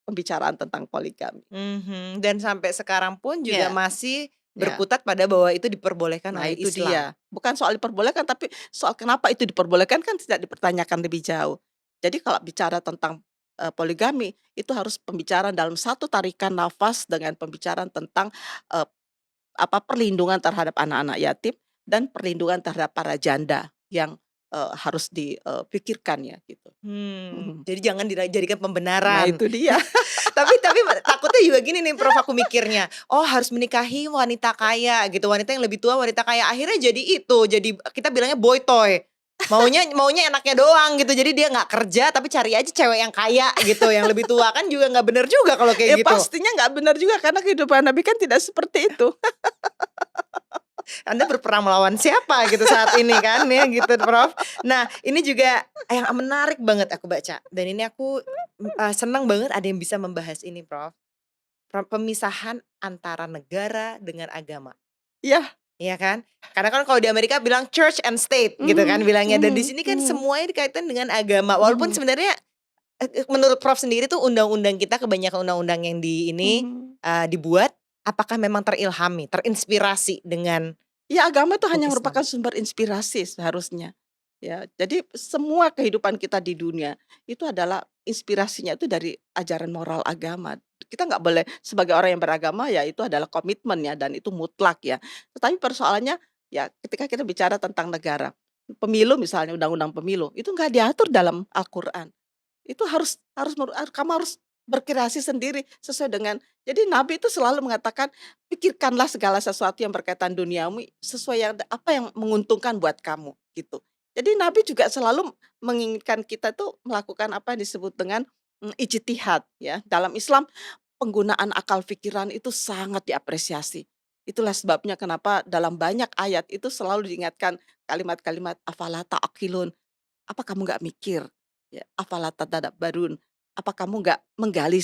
pembicaraan tentang poligami. Mhm, dan sampai sekarang pun juga Ya, masih ya. berkutat pada bahwa itu diperbolehkan Nah oleh itu Islam. dia, bukan soal diperbolehkan, tapi soal kenapa itu diperbolehkan kan tidak dipertanyakan lebih jauh. Jadi kalau bicara tentang, poligami, itu harus pembicaraan dalam satu tarikan nafas dengan pembicaraan tentang, eee, perlindungan terhadap anak-anak yatim dan perlindungan terhadap para janda yang, harus dipikirkan ya gitu. Mhm. Jadi jangan jadikan Nah pembenaran. itu dia. Tapi takutnya juga gini nih Prof, aku mikirnya, oh harus menikahi wanita kaya gitu, wanita yang lebih tua, wanita kaya, akhirnya jadi itu, jadi kita bilangnya boy toy. Maunya maunya enaknya doang gitu, jadi dia nggak kerja tapi cari aja cewek yang kaya gitu, yang lebih tua, kan juga nggak bener juga kalau Ya kayak gitu. pastinya nggak benar juga karena kehidupan Nabi kan tidak seperti itu. Anda berperang melawan siapa gitu saat ini kan ya gitu Prof. Nah ini juga yang menarik banget aku baca dan ini aku, senang banget ada yang bisa membahas ini Prof. Pemisahan antara negara dengan agama, Iya, iya kan? Karena kan kalau di Amerika bilang church and state gitu kan mhm, bilangnya dan di mhm, sini kan mhm, semuanya dikaitkan dengan agama walaupun mhm, sebenarnya, menurut Prof sendiri tuh undang-undang kita kebanyakan undang-undang yang di ini, mhm. dibuat apakah memang terilhami, terinspirasi dengan Ya agama itu hukum hanya Islam? merupakan sumber inspirasi seharusnya, ya. Jadi semua kehidupan kita di dunia itu adalah inspirasinya itu dari ajaran moral agama. Kita nggak boleh sebagai orang yang beragama ya itu adalah komitmen ya dan itu mutlak ya. Tetapi persoalannya ya ketika kita bicara tentang negara, pemilu misalnya undang-undang pemilu, itu nggak diatur dalam Al-Qur'an. Itu harus harus kamu harus berkreasi sendiri sesuai dengan, jadi Nabi itu selalu mengatakan, "Pikirkanlah segala sesuatu yang berkaitan duniawi sesuai yang apa yang menguntungkan buat kamu," gitu. Jadi Nabi juga selalu menginginkan kita tuh melakukan apa yang disebut dengan, ijtihad ya. Dalam Islam penggunaan akal pikiran itu sangat diapresiasi. Itulah sebabnya kenapa dalam banyak ayat itu selalu diingatkan kalimat-kalimat afala ta'qilun. Apa kamu nggak mikir? Ya, afala tatadabbarun. Apa kamu nggak menggali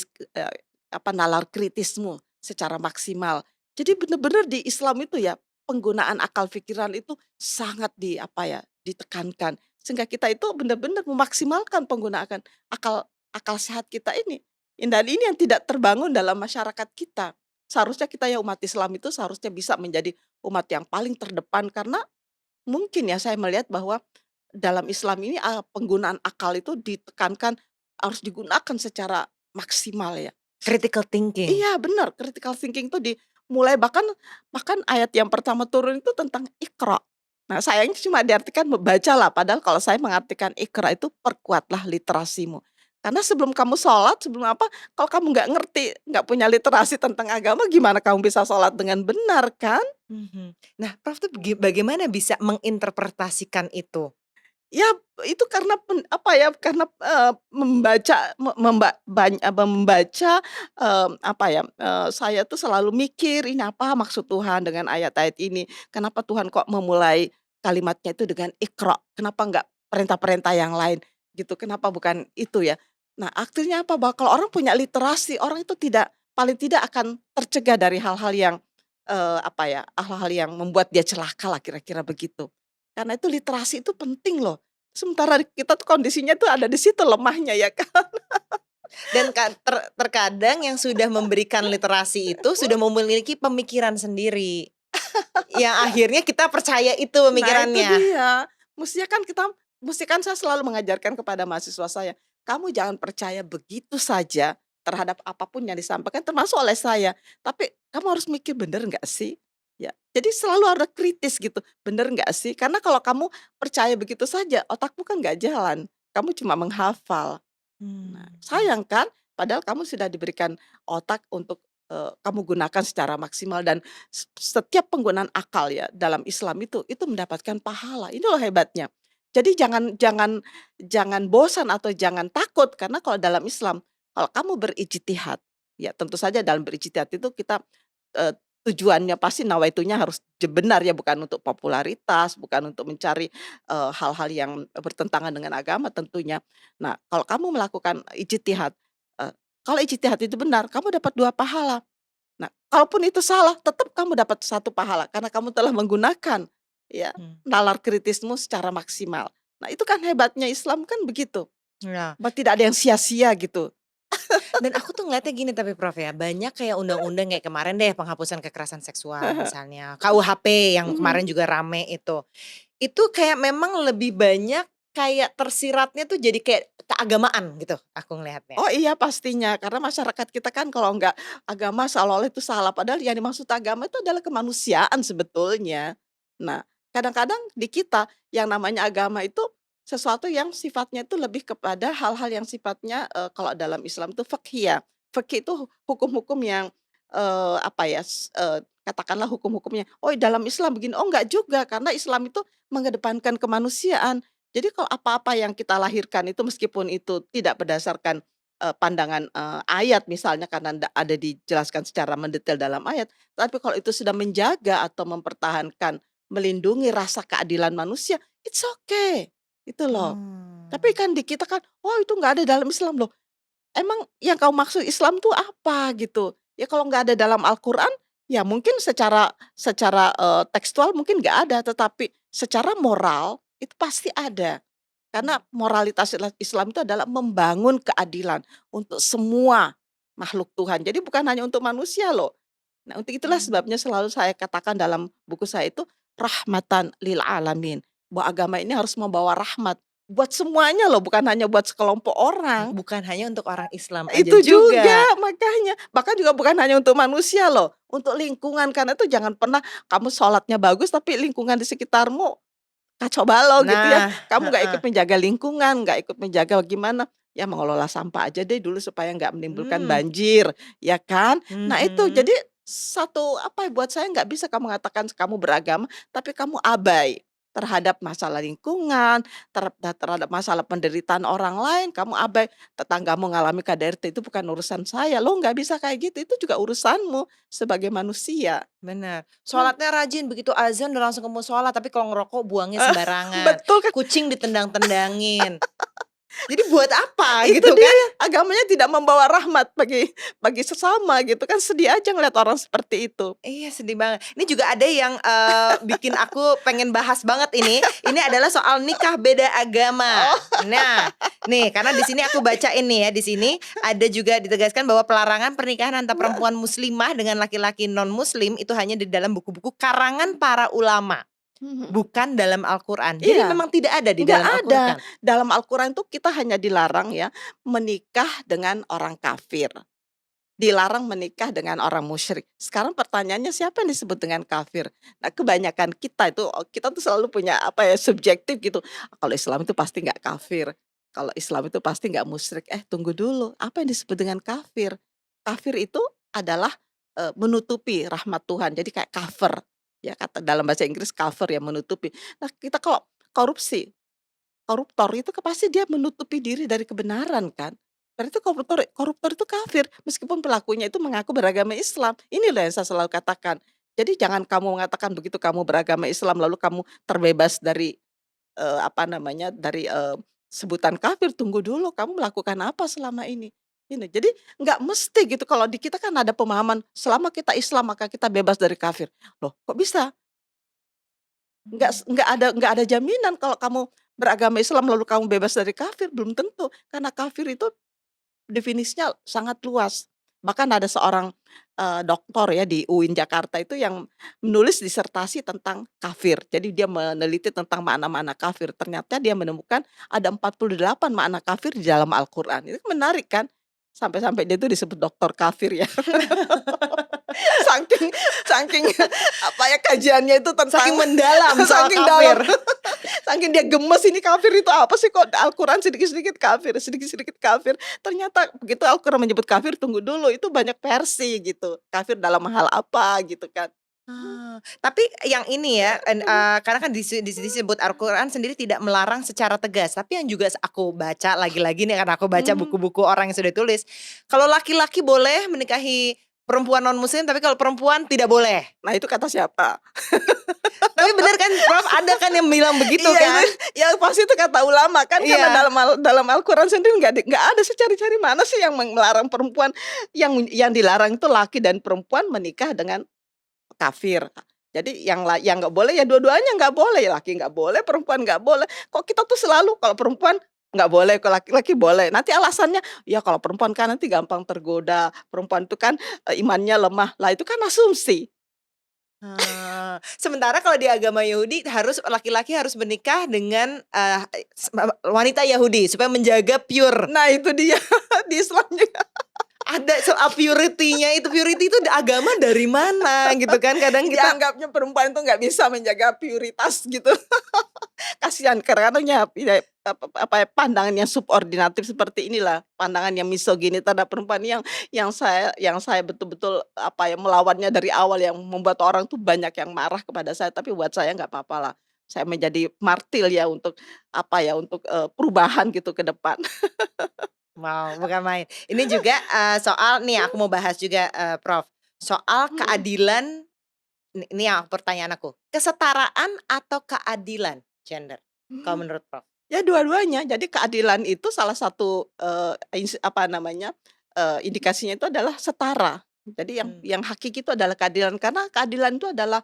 nalar kritismu secara maksimal? Jadi benar-benar di Islam itu ya penggunaan akal pikiran itu sangat ditekankan sehingga kita itu benar-benar memaksimalkan penggunaan akal akal sehat kita ini. Dan ini yang tidak terbangun dalam masyarakat kita. Seharusnya kita ya umat Islam itu seharusnya bisa menjadi umat yang paling terdepan karena mungkin ya saya melihat bahwa dalam Islam ini, penggunaan akal itu ditekankan harus digunakan secara maksimal ya. Critical thinking. Iya benar, critical thinking itu dimulai bahkan bahkan ayat yang pertama turun itu tentang Iqra. Nah sayangnya cuma diartikan membacalah, padahal kalau saya mengartikan Iqra itu perkuatlah literasimu. Karena sebelum kamu sholat, sebelum apa, kalau kamu nggak ngerti, nggak punya literasi tentang agama, gimana kamu bisa sholat dengan benar kan? Mhm. Nah, Prof tuh bagaimana bisa menginterpretasikan itu? Ya, itu karena karena, membaca me memba bany apa, membaca, saya tuh selalu mikir, "Ini apa maksud Tuhan dengan ayat-ayat ini? Kenapa Tuhan kok memulai kalimatnya itu dengan Iqra? Kenapa enggak perintah-perintah yang lain?" Gitu, kenapa bukan itu ya? Nah, akhirnya apa, bahwa kalau orang punya literasi, orang itu paling tidak akan tercegah dari hal-hal yang, hal-hal yang membuat dia celaka lah, kira-kira begitu. Karena itu literasi itu penting loh. Sementara kita tuh kondisinya tuh ada di situ lemahnya ya kan. Dan terkadang yang sudah memberikan literasi itu sudah memiliki pemikiran sendiri, yang akhirnya kita percaya itu Nah itu pemikirannya. dia, mesti kan saya selalu mengajarkan kepada mahasiswa saya, "Kamu jangan percaya begitu saja terhadap apapun yang disampaikan termasuk oleh saya, tapi kamu harus mikir bener nggak sih?" Ya, jadi selalu ada kritis gitu, bener nggak sih? Karena kalau kamu percaya begitu saja, otakmu kan nggak jalan, kamu cuma menghafal. Nah, Mhm. sayang kan? Padahal kamu sudah diberikan otak untuk, kamu gunakan secara maksimal dan setiap penggunaan akal ya dalam Islam itu mendapatkan pahala, ini loh hebatnya. Jadi jangan jangan jangan bosan atau jangan takut karena kalau dalam Islam, kalau kamu berijtihad, ya tentu saja dalam berijtihad itu kita, eee, tujuannya pasti nawaitunya harus benar ya, bukan untuk popularitas, bukan untuk mencari, hal-hal yang bertentangan dengan agama tentunya. Nah, kalau kamu melakukan ijtihad, eee, kalau ijtihad itu benar, kamu dapat 2 pahala. Nah, kalaupun itu salah, tetap kamu dapat 1 pahala karena kamu telah menggunakan, ya, Mmm. nalar kritismu secara maksimal. Nah, itu kan hebatnya Islam kan begitu, Nah, tidak ada yang sia-sia gitu. dan aku tuh ngeliatnya gini tapi Prof ya, banyak kayak undang-undang kayak kemarin deh penghapusan kekerasan seksual misalnya, KUHP yang Mhm. kemarin juga rame itu. Itu kayak memang lebih banyak kayak tersiratnya tuh jadi kayak keagamaan gitu aku ngelihatnya. Oh iya pastinya, karena masyarakat kita kan kalau nggak agama seolah-olah itu salah, padahal yang dimaksud agama itu adalah kemanusiaan sebetulnya. Nah, kadang-kadang di kita yang namanya agama itu sesuatu yang sifatnya itu lebih kepada hal-hal yang sifatnya, kalau dalam Islam itu fiqhiyah. Fikih itu hukum-hukum yang, katakanlah hukum-hukumnya, "Oh dalam Islam begini." Oh enggak juga, karena Islam itu mengedepankan kemanusiaan. Jadi kalau apa-apa yang kita lahirkan itu meskipun itu tidak berdasarkan, pandangan, ayat misalnya karena ada dijelaskan secara mendetail dalam ayat, tapi kalau itu sudah menjaga atau mempertahankan, melindungi rasa keadilan manusia, it's okay, itu loh. Tapi Mmm. kan di kita kan, "Oh itu nggak ada dalam Islam." Loh, emang yang kamu maksud Islam tuh apa gitu? Ya kalau nggak ada dalam Al-Quran, ya mungkin secara secara, tekstual mungkin nggak ada, tetapi secara moral itu pasti ada. Karena moralitas Islam itu adalah membangun keadilan untuk semua makhluk Tuhan. Jadi bukan hanya untuk manusia loh. Nah untuk itulah Mmm. sebabnya selalu saya katakan dalam buku saya itu rahmatan lil alamin. Bahwa agama ini harus membawa rahmat buat semuanya loh, bukan hanya buat sekelompok orang. Bukan hanya untuk orang Islam aja Itu juga, juga. makanya. Bahkan juga bukan hanya untuk manusia loh, untuk lingkungan. Karena itu jangan pernah kamu sholatnya bagus tapi lingkungan di sekitarmu kacau balau gitu ya, Nah, kamu nggak ikut heeh. menjaga lingkungan, nggak ikut menjaga gimana, ya mengelola sampah aja deh dulu supaya nggak menimbulkan Mmm. banjir, ya kan? Nah itu, Mhm. jadi buat saya nggak bisa kamu mengatakan kamu beragama, tapi kamu abai terhadap masalah lingkungan, terhadap masalah penderitaan orang lain, kamu abai, tetanggamu mengalami KDRT itu bukan urusan saya, lo nggak bisa kayak gitu, itu juga urusanmu sebagai manusia. Bener. Nah, Sholatnya rajin, begitu azan udah langsung ke musola, tapi kalau ngerokok buangnya sembarangan. betul kan? Kucing ditendang-tendangin. Jadi buat apa Itu gitu dia, kan? agamanya tidak membawa rahmat bagi sesama gitu kan, sedih aja ngeliat orang seperti itu. Iya sedih banget. Ini juga ada yang, bikin aku pengen bahas banget ini. Ini adalah soal nikah beda agama. Oh, Nah, nih karena di sini aku bacain nih ya, di sini ada juga ditegaskan bahwa pelarangan pernikahan antara perempuan muslimah dengan laki-laki non muslim itu hanya di dalam buku-buku karangan para ulama, mhm, bukan dalam Al-Qur'an. Jadi iya, memang tidak ada di nggak dalam ada. Al-Qur'an. Dalam Al-Quran tuh kita hanya dilarang ya, menikah dengan orang kafir. Dilarang menikah dengan orang musyrik. Sekarang pertanyaannya siapa yang disebut dengan kafir? Nah, kebanyakan kita itu, kita tuh selalu punya apa ya, subjektif gitu. Kalau Islam itu pasti nggak kafir, kalau Islam itu pasti nggak musyrik. Tunggu dulu, apa yang disebut dengan kafir? Kafir itu adalah, menutupi rahmat Tuhan, jadi kayak cover, ya kata dalam bahasa Inggris cover ya, menutupi. Nah, kita kalau korupsi, koruptor itu pasti dia menutupi diri dari kebenaran kan. Berarti koruptor koruptor itu kafir, meskipun pelakunya itu mengaku beragama Islam. Ini loh yang saya selalu katakan. Jadi jangan kamu mengatakan begitu kamu beragama Islam lalu kamu terbebas dari, apa namanya, dari, sebutan kafir, tunggu dulu kamu melakukan apa selama ini. Ini, jadi nggak mesti gitu kalau di kita kan ada pemahaman selama kita Islam maka kita bebas dari kafir. Loh kok bisa? Nggak ada jaminan kalau kamu beragama Islam lalu kamu bebas dari kafir, belum tentu. Karena kafir itu definisinya sangat luas. Bahkan ada seorang, doktor ya di UIN Jakarta itu yang menulis disertasi tentang kafir. Jadi dia meneliti tentang makna-makna kafir. Ternyata dia menemukan ada 48 makna kafir di dalam Al-Quran. Itu menarik kan? Sampai-sampai dia itu disebut doktor kafir ya. Saking saking apa ya, kajiannya itu tentang Saking mendalam soal saking dalam, kafir. saking dia gemes ini kafir itu apa sih, kok Al-Quran sedikit-sedikit kafir sedikit-sedikit kafir. Ternyata begitu Al-Quran menyebut kafir, tunggu dulu itu banyak versi gitu, kafir dalam hal apa gitu kan. Tapi yang ini ya, karena kan disebut Al-Qur'an sendiri tidak melarang secara tegas, tapi yang juga aku baca lagi-lagi nih karena aku baca Mhm. buku-buku orang yang sudah tulis, kalau laki-laki boleh menikahi perempuan non muslim, tapi kalau perempuan tidak boleh. Nah itu kata siapa? Tapi bener kan Prof, ada kan yang bilang begitu Iya itu, kan? ya pasti itu kata ulama kan, karena Iya. dalam Al-Quran sendiri nggak ada sih, cari-cari mana sih yang melarang perempuan, yang dilarang itu laki dan perempuan menikah dengan kafir. Jadi yang nggak boleh ya dua-duanya nggak boleh, ya laki nggak boleh, perempuan nggak boleh. Kok kita tuh selalu kalau perempuan nggak boleh, kalau laki-laki boleh. Nanti alasannya, ya kalau perempuan kan nanti gampang tergoda, perempuan itu kan, imannya lemah. Lah itu kan asumsi. Sementara kalau di agama Yahudi laki-laki harus menikah dengan, wanita Yahudi supaya menjaga pure. Nah itu dia, di Islam juga. Ada soal purity-nya itu, purity itu agama dari mana gitu kan, kadang kita Dianggapnya perempuan itu nggak bisa menjaga puritas gitu. Kasihan kadang-kadang apa ya, pandangan yang subordinatif seperti inilah, pandangan yang misogini terhadap perempuan yang saya betul-betul apa ya, melawannya dari awal yang membuat orang tuh banyak yang marah kepada saya, tapi buat saya nggak apa-apalah. Saya menjadi martir ya untuk apa ya, untuk, perubahan gitu ke depan. wow, bukan main. Ini juga, soal nih aku mau bahas juga, Prof, soal Mhm, keadilan, ini yang pertanyaan aku, kesetaraan atau keadilan gender kalau mhm. menurut Prof? Ya dua-duanya. Jadi keadilan itu salah satu, apa namanya, indikasinya itu adalah setara. Jadi yang Mmm, yang hakiki itu adalah keadilan, karena keadilan itu adalah,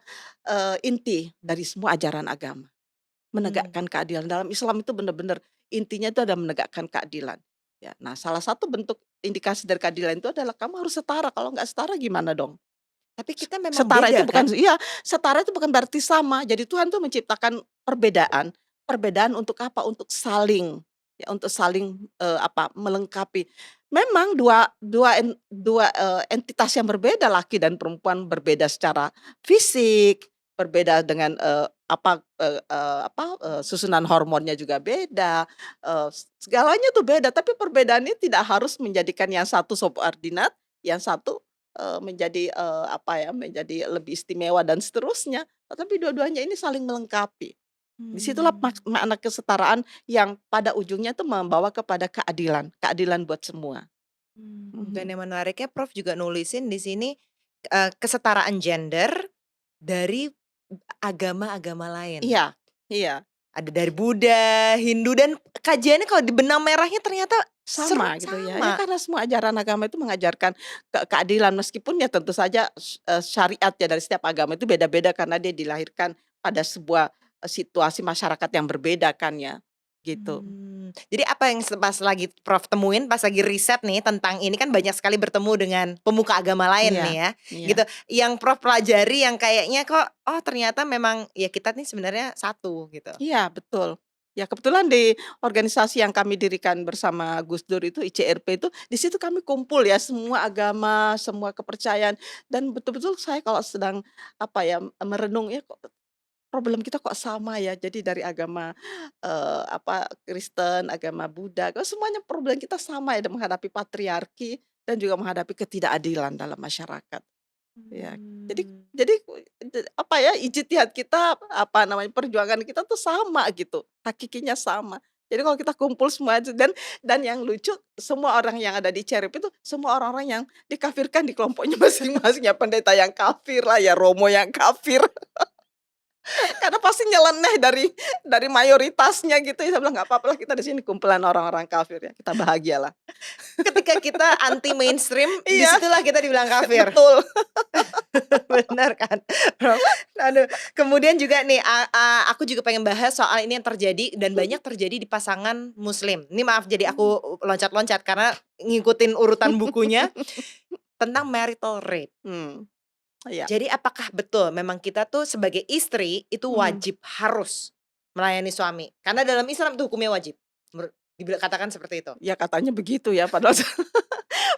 inti dari semua ajaran agama. mmm. Menegakkan keadilan, dalam Islam itu benar-benar intinya itu adalah menegakkan keadilan. Ya, nah salah satu bentuk indikasi dari keadilan itu adalah kamu harus setara, kalau nggak setara gimana dong? Tapi kita memang Setara beda itu kan? bukan, iya, setara itu bukan berarti sama. Jadi Tuhan tuh menciptakan perbedaan. Perbedaan untuk apa? Untuk saling, ya untuk saling, apa, melengkapi. Memang entitas yang berbeda, laki dan perempuan berbeda secara fisik, berbeda dengan, susunan hormonnya juga beda, segalanya tuh beda, tapi perbedaan ini tidak harus menjadikan yang satu subordinat, yang satu menjadi, apa ya, menjadi lebih istimewa dan seterusnya, tetapi dua-duanya ini saling melengkapi. Disitulah Mmm. makna kesetaraan yang pada ujungnya tuh membawa kepada keadilan, keadilan buat semua. Dan Mhm. yang menariknya Prof juga nulisin di sini, kesetaraan gender dari agama-agama lain. Iya, iya, Ada dari Buddha, Hindu, dan kajiannya kalau di benang merahnya ternyata sama gitu ya. Ya sama. karena semua ajaran agama itu mengajarkan keadilan meskipun ya tentu saja syariat ya dari setiap agama itu beda-beda karena dia dilahirkan pada sebuah, situasi masyarakat yang berbeda kan ya, gitu. Jadi apa yang pas lagi Prof temuin pas lagi riset nih tentang ini, kan banyak sekali bertemu dengan pemuka agama lain Iya, nih ya, iya. gitu. Yang Prof pelajari yang kayaknya kok, oh ternyata memang ya kita nih sebenarnya satu gitu. Iya, betul. Ya kebetulan di organisasi yang kami dirikan bersama Gus Dur itu ICRP itu, di situ kami kumpul ya semua agama, semua kepercayaan dan betul-betul saya kalau sedang apa ya, merenung ya kok problem kita kok sama ya. Jadi dari agama, apa, Kristen, agama Buddha, kok semuanya problem kita sama ya menghadapi patriarki dan juga menghadapi ketidakadilan dalam masyarakat. Ya, jadi Mmm. jadi apa ya, ijtihad kita, apa namanya, perjuangan kita tuh sama gitu, hakikinya sama. Jadi kalau kita kumpul semua itu dan yang lucu semua orang yang ada di CRIP itu semua orang-orang yang dikafirkan di kelompoknya masing-masing, ya pendeta yang kafir lah, ya romo yang kafir. Karena pasti nyeleneh dari mayoritasnya gitu ya, saya bilang, "Nggak apa-apa lah kita di sini kumpulan orang-orang kafir ya, kita bahagialah." Ketika kita anti mainstream, Iya, disitulah kita dibilang kafir. betul. Benar kan, Prof? Aduh, kemudian juga nih, aku juga pengen bahas soal ini yang terjadi dan banyak terjadi di pasangan muslim. Ini maaf jadi aku loncat-loncat karena ngikutin urutan bukunya tentang marital rape. Hmm, iya, Jadi apakah betul memang kita tuh sebagai istri itu mhm. wajib harus melayani suami? Karena dalam Islam itu hukumnya wajib, katakan seperti itu. Ya katanya begitu ya, padahal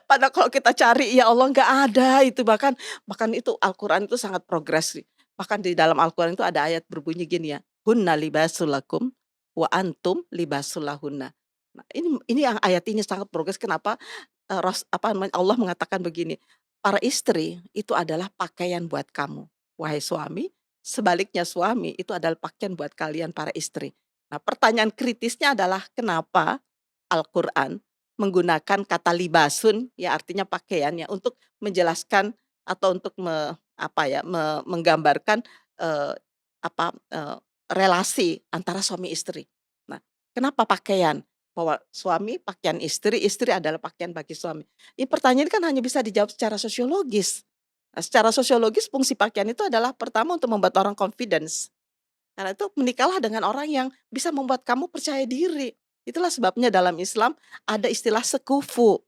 padahal kalau kita cari, ya Allah nggak ada itu, bahkan bahkan itu Al-Quran itu sangat progres sih. Bahkan di dalam Al-Quran itu ada ayat berbunyi gini ya, "Hunna libasul lakum wa antum libasul lahunna." Nah ini yang ayat ini sangat progres kenapa, apa namanya, Allah mengatakan begini, "Para istri itu adalah pakaian buat kamu, wahai suami, sebaliknya suami itu adalah pakaian buat kalian para istri." Nah pertanyaan kritisnya adalah kenapa Al-Quran menggunakan kata libasun, ya artinya pakaian ya, untuk menjelaskan atau untuk apa ya, menggambarkan, eee, apa, relasi antara suami istri. Nah, kenapa pakaian? Bahwa suami pakaian istri, istri adalah pakaian bagi suami. Ini pertanyaan kan hanya bisa dijawab secara sosiologis. Nah, secara sosiologis fungsi pakaian itu adalah pertama untuk membuat orang confidence. Karena itu menikahlah dengan orang yang bisa membuat kamu percaya diri. Itulah sebabnya dalam Islam ada istilah sekufu.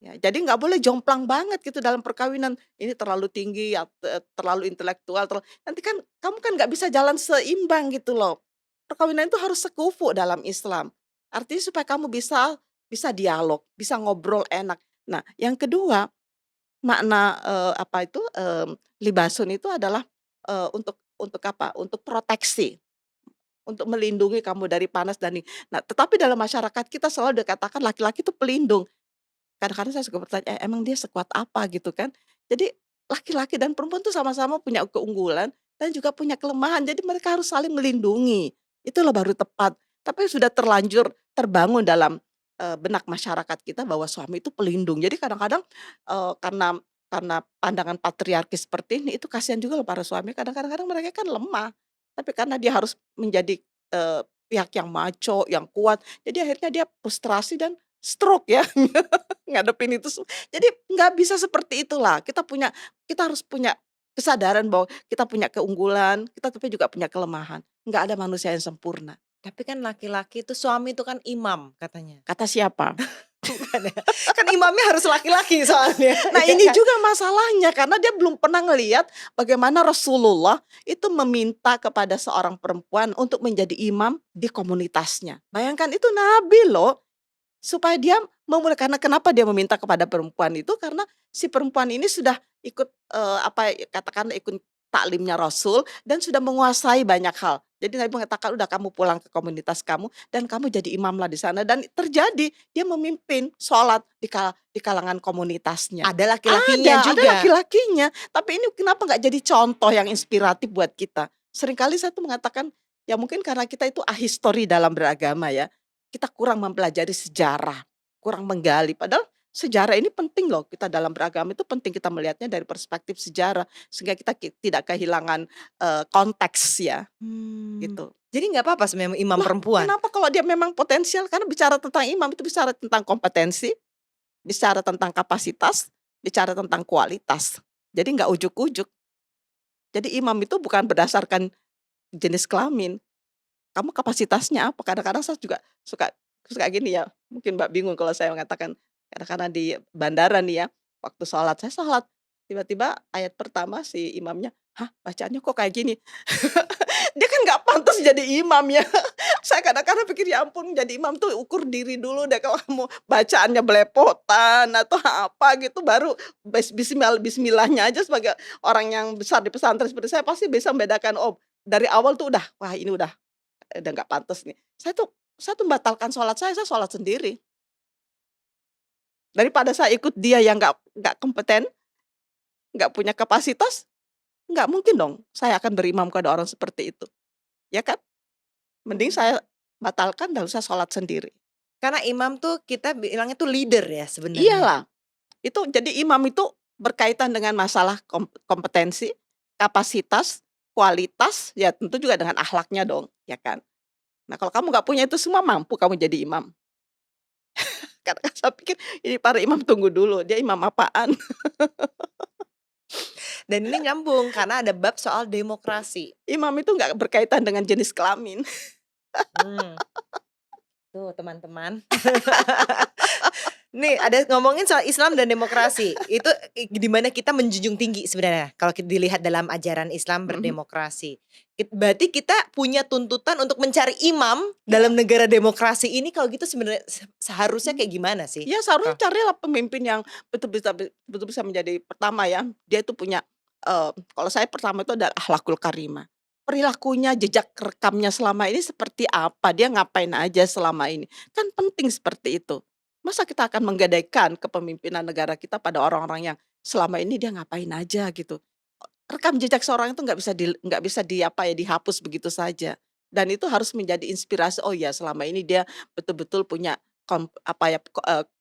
Ya, jadi nggak boleh jomplang banget gitu dalam perkawinan. Ini terlalu tinggi, ya, terlalu intelektual, nanti kan kamu kan nggak bisa jalan seimbang gitu loh. Perkawinan itu harus sekufu dalam Islam. Artinya supaya kamu bisa bisa dialog, bisa ngobrol enak. Nah, yang kedua makna, apa itu, libasun itu adalah, untuk apa, untuk proteksi. Untuk melindungi kamu dari panas dan nah, tetapi dalam masyarakat kita selalu dikatakan laki-laki itu pelindung. Kadang-kadang saya suka bertanya, emang dia sekuat apa?" Gitu kan. Jadi laki-laki dan perempuan tuh sama-sama punya keunggulan dan juga punya kelemahan, jadi mereka harus saling melindungi. Itulah baru tepat. Tapi sudah terlanjur terbangun dalam, benak masyarakat kita bahwa suami itu pelindung. Jadi kadang-kadang, karena pandangan patriarki seperti ini, itu kasihan juga loh para suami, kadang-kadang mereka kan lemah. Tapi karena dia harus menjadi, pihak yang macho, yang kuat, jadi akhirnya dia frustrasi dan stroke ya. Ngadepin itu jadi nggak bisa seperti itulah. Kita harus punya kesadaran bahwa kita punya keunggulan, kita tapi juga punya kelemahan. Nggak ada manusia yang sempurna. Tapi kan laki-laki itu suami itu kan imam katanya. Kata siapa? Bukan ya? Kan imamnya harus laki-laki soalnya, Nah ya ini kan? juga masalahnya karena dia belum pernah ngelihat bagaimana Rasulullah itu meminta kepada seorang perempuan untuk menjadi imam di komunitasnya. Bayangkan itu nabi loh. Supaya dia memulai karena kenapa dia meminta kepada perempuan itu, karena si perempuan ini sudah ikut, apa, katakanlah ikut taklimnya Rasul dan sudah menguasai banyak hal. Jadi Nabi mengatakan, "Udah kamu pulang ke komunitas kamu dan kamu jadi imamlah di sana." Dan terjadi, dia memimpin sholat di kalangan komunitasnya. Ada laki-lakinya Ada juga. laki-lakinya, tapi ini kenapa nggak jadi contoh yang inspiratif buat kita? Seringkali saya tuh mengatakan Ya mungkin karena kita itu ahistori dalam beragama ya, kita kurang mempelajari sejarah, kurang menggali, padahal sejarah ini penting loh, kita dalam beragama itu penting kita melihatnya dari perspektif sejarah, sehingga kita tidak kehilangan, konteks ya, Mmm, gitu. jadi nggak apa-apa sebenarnya imam Lah, perempuan? kenapa kalau dia memang potensial? Karena bicara tentang imam itu bicara tentang kompetensi, bicara tentang kapasitas, bicara tentang kualitas. Jadi nggak ujuk-ujuk. Jadi imam itu bukan berdasarkan jenis kelamin, kamu kapasitasnya apa? Kadang-kadang saya juga suka suka gini ya, mungkin Mbak bingung kalau saya mengatakan, kadang-kadang di bandara nih ya, waktu sholat, saya sholat, tiba-tiba ayat pertama si imamnya, "Hah, bacaannya kok kayak gini?" Dia kan nggak pantas jadi imam ya. Saya kadang-kadang pikir, "Ya ampun, jadi imam tuh ukur diri dulu deh, kalau kamu bacaannya belepotan atau apa gitu, baru bismillahnya aja sebagai orang yang besar di pesantren seperti saya, pasti bisa membedakan, oh dari awal tuh udah, wah ini udah nggak pantes nih." Saya tuh membatalkan saya sholat sendiri. Daripada saya ikut dia yang nggak kompeten, nggak punya kapasitas, nggak mungkin dong saya akan berimam kepada orang seperti itu, ya kan? Mending Mmm. saya batalkan lalu saya sholat sendiri. Karena imam tuh kita bilangnya tuh leader ya sebenarnya? Iyalah, itu jadi imam itu berkaitan dengan masalah kompetensi, kapasitas, kualitas, ya tentu juga dengan akhlaknya dong, ya kan? Nah kalau kamu nggak punya itu semua, mampu kamu jadi imam? Karena saya pikir ini para imam tunggu dulu, dia imam apaan? Dan ini nyambung karena ada bab soal demokrasi. Imam itu nggak berkaitan dengan jenis kelamin. Mmm, tuh teman-teman. Nih ada ngomongin soal Islam dan demokrasi, itu di mana kita menjunjung tinggi sebenarnya kalau dilihat dalam ajaran Islam Mhm, berdemokrasi. Berarti kita punya tuntutan untuk mencari imam iya, dalam negara demokrasi ini kalau gitu sebenarnya seharusnya mmm, kayak gimana sih? ya seharusnya carilah pemimpin yang betul bisa menjadi pertama ya, dia itu punya, kalau saya pertama itu adalah akhlakul karimah. Perilakunya, jejak rekamnya selama ini seperti apa, dia ngapain aja selama ini, kan penting seperti itu. Masa kita akan menggadaikan kepemimpinan negara kita pada orang-orang yang selama ini dia ngapain aja gitu. Rekam jejak seorang itu nggak bisa apa ya, dihapus begitu saja. Dan itu harus menjadi inspirasi, oh ya selama ini dia betul-betul punya apa ya,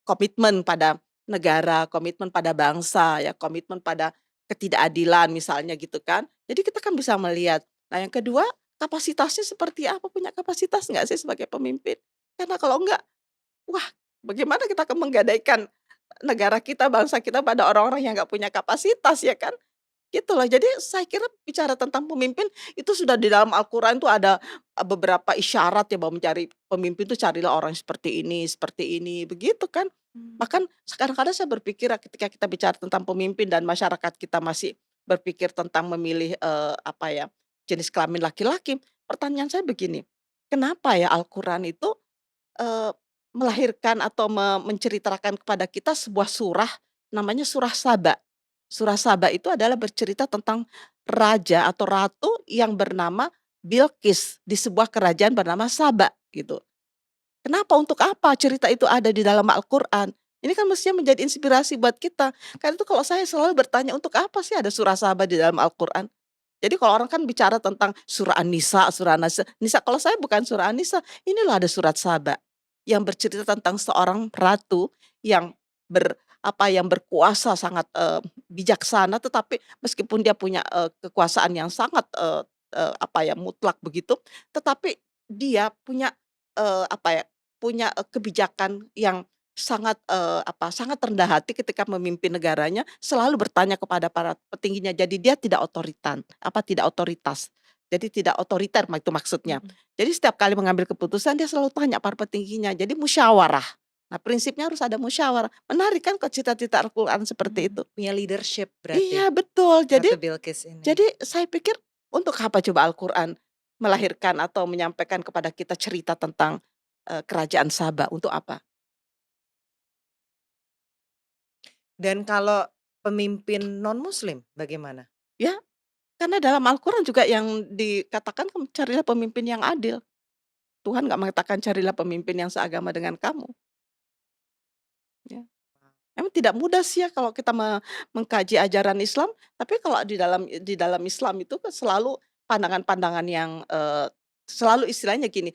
komitmen pada negara, komitmen pada bangsa ya, komitmen pada ketidakadilan misalnya gitu kan. Jadi kita kan bisa melihat. Nah yang kedua, kapasitasnya seperti apa, punya kapasitas nggak sih sebagai pemimpin? Karena kalau enggak, wah bagaimana kita akan menggadaikan negara kita, bangsa kita pada orang-orang yang nggak punya kapasitas ya kan? Gitu loh. Jadi saya kira bicara tentang pemimpin itu sudah di dalam Al-Quran tuh ada, beberapa isyarat ya bahwa mencari pemimpin itu carilah orang seperti ini, begitu kan. Mmm. Bahkan kadang-kadang saya berpikir ya ketika kita bicara tentang pemimpin dan masyarakat kita masih berpikir tentang memilih, apa ya, jenis kelamin laki-laki, pertanyaan saya begini, kenapa ya Al-Quran itu, eee, melahirkan atau menceritakan kepada kita sebuah surah namanya surah Saba. Surah Saba itu adalah bercerita tentang raja atau ratu yang bernama Bilqis di sebuah kerajaan bernama Saba gitu. Kenapa, untuk apa cerita itu ada di dalam Al-Quran? Ini kan mestinya menjadi inspirasi buat kita. Karena itu kalau saya selalu bertanya, untuk apa sih ada surah Saba di dalam Al-Quran? Jadi kalau orang kan bicara tentang surah An-Nisa, surah Nisa, kalau saya bukan surah An-Nisa, inilah ada surat Saba yang bercerita tentang seorang ratu yang yang berkuasa sangat, bijaksana, tetapi meskipun dia punya, kekuasaan yang sangat, mutlak begitu, tetapi dia punya, apa ya, punya, kebijakan yang sangat rendah hati ketika memimpin negaranya, selalu bertanya kepada para petingginya. Jadi dia tidak otoritas. Jadi tidak otoriter itu maksudnya. Mhm. Jadi setiap kali mengambil keputusan dia selalu tanya para petingginya, jadi musyawarah. Nah prinsipnya harus ada musyawarah. Menarik kan kok cita-cita Al-Quran seperti itu. Punya leadership berarti, Iya betul. Jadi Ratu Bilqis ini. jadi saya pikir untuk apa coba Al-Quran melahirkan atau menyampaikan kepada kita cerita tentang, kerajaan Saba, untuk apa? Dan kalau pemimpin non muslim bagaimana? Ya, karena dalam Al-Quran juga yang dikatakan carilah pemimpin yang adil. Tuhan nggak mengatakan carilah pemimpin yang seagama dengan kamu, ya. Memang tidak mudah sih ya kalau kita mengkaji ajaran Islam, tapi kalau di dalam Islam itu kan selalu pandangan-pandangan yang, selalu istilahnya gini,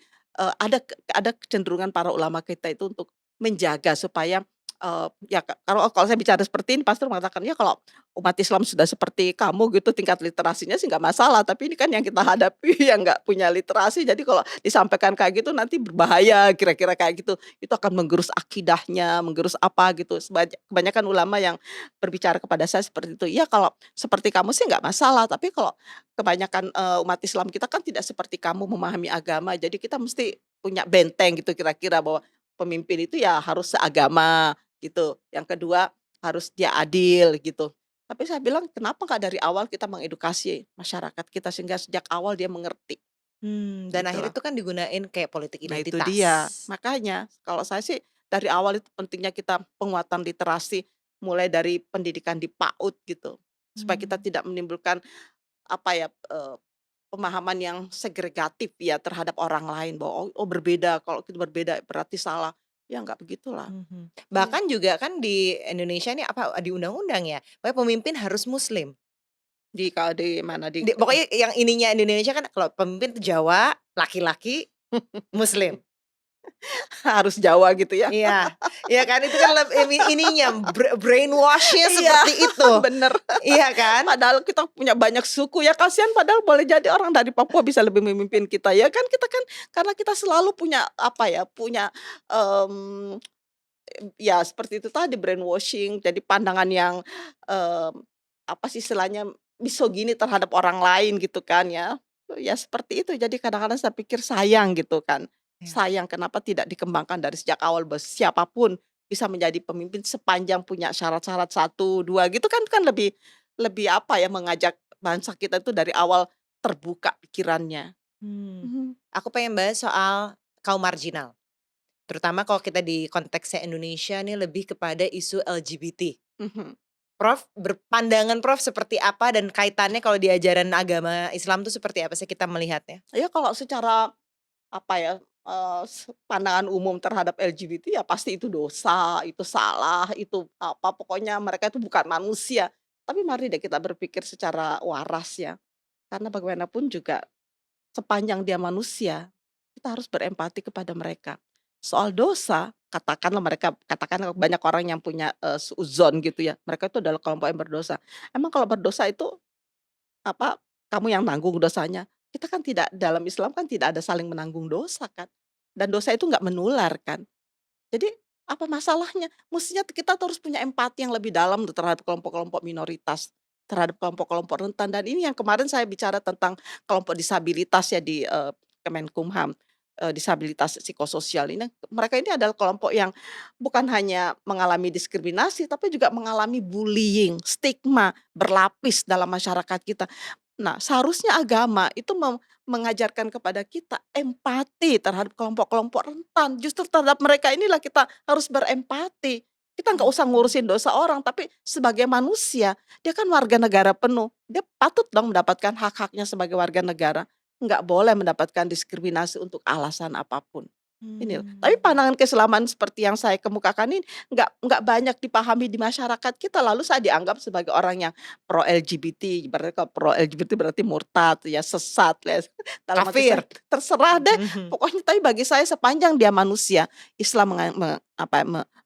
ada kecenderungan para ulama kita itu untuk menjaga supaya, ya kalau kalau saya bicara seperti ini pastor mengatakan, "Ya kalau umat Islam sudah seperti kamu gitu tingkat literasinya sih nggak masalah, tapi ini kan yang kita hadapi yang nggak punya literasi, jadi kalau disampaikan kayak gitu nanti berbahaya," kira-kira kayak gitu. Itu akan menggerus akidahnya, menggerus apa gitu, kebanyakan ulama yang berbicara kepada saya seperti itu, "Iya kalau seperti kamu sih nggak masalah, tapi kalau kebanyakan, umat Islam kita kan tidak seperti kamu memahami agama, jadi kita mesti punya benteng," gitu kira-kira, bahwa pemimpin itu ya harus seagama gitu. Yang kedua harus dia adil gitu. Tapi saya bilang kenapa nggak dari awal kita mengedukasi masyarakat kita sehingga sejak awal dia mengerti, Dan gitu akhirnya loh. itu kan digunain kayak politik Nah itu identitas. dia, makanya kalau saya sih dari awal itu pentingnya kita penguatan literasi, mulai dari pendidikan di PAUD gitu, supaya kita Mmm. tidak menimbulkan apa ya, pemahaman yang segregatif ya terhadap orang lain bahwa, oh berbeda, kalau kita berbeda berarti salah, ya nggak begitulah. Iya, Bahkan juga kan di Indonesia nih apa, di undang-undang ya, pokoknya pemimpin harus muslim. kalau di mana Pokoknya yang ininya di Indonesia kan kalau pemimpin tuh Jawa, laki-laki, muslim. harus Jawa gitu ya. Iya, iya kan itu kan ininya brainwash-nya Iya, seperti itu, bener. iya kan? Padahal kita punya banyak suku ya, kasihan padahal boleh jadi orang dari Papua bisa lebih memimpin kita ya kan, kita kan karena kita selalu punya apa ya, punya, mmm, ya seperti itu tadi brainwashing, jadi pandangan yang, mmm, apa sih istilahnya, misogini terhadap orang lain gitu kan ya. Ya seperti itu, jadi kadang-kadang saya pikir sayang gitu kan. Ya. Sayang kenapa tidak dikembangkan dari sejak awal bahwa siapapun bisa menjadi pemimpin sepanjang punya syarat-syarat satu 2 gitu kan kan lebih lebih apa ya, mengajak bangsa kita itu dari awal terbuka pikirannya. Mmm, Mhm, aku pengen bahas soal kaum marginal, terutama kalau kita di konteksnya Indonesia nih lebih kepada isu LGBT. mhm. Prof, berpandangan Prof seperti apa dan kaitannya kalau di ajaran agama Islam tuh seperti apa sih kita melihatnya? Ya kalau secara apa ya, pandangan umum terhadap LGBT ya pasti itu dosa, itu salah, itu apa, pokoknya mereka itu bukan manusia. Tapi mari deh kita berpikir secara waras ya, karena bagaimanapun juga sepanjang dia manusia, kita harus berempati kepada mereka. Soal dosa, katakanlah banyak orang yang punya, suudzon gitu ya, mereka itu adalah kelompok yang berdosa. Emang kalau berdosa itu apa, kamu yang nanggung dosanya? Kita kan tidak dalam Islam kan tidak ada saling menanggung dosa kan, dan dosa itu nggak menular kan. Jadi apa masalahnya? Mestinya kita tuh harus punya empati yang lebih dalam tuh terhadap kelompok-kelompok minoritas, terhadap kelompok-kelompok rentan dan ini yang kemarin saya bicara tentang kelompok disabilitas ya di, Kemenkumham, disabilitas psikososial ini mereka ini adalah kelompok yang bukan hanya mengalami diskriminasi tapi juga mengalami bullying, stigma berlapis dalam masyarakat kita. Nah, seharusnya agama itu mengajarkan kepada kita empati terhadap kelompok-kelompok rentan, justru terhadap mereka inilah kita harus berempati. Kita nggak usah Mhm. ngurusin dosa orang, tapi sebagai manusia, dia kan warga negara penuh, dia patut dong mendapatkan hak-haknya sebagai warga negara, nggak boleh mendapatkan diskriminasi untuk alasan apapun. Ini loh, tapi Mmm. pandangan keislaman seperti yang saya kemukakan ini nggak banyak dipahami di masyarakat kita, lalu saya dianggap sebagai orang yang pro LGBT, berarti kalau pro LGBT berarti murtad ya, sesat ya, dalam hati saya Kafir. terserah deh, Mhm. pokoknya tapi bagi saya sepanjang dia manusia, Islam apa,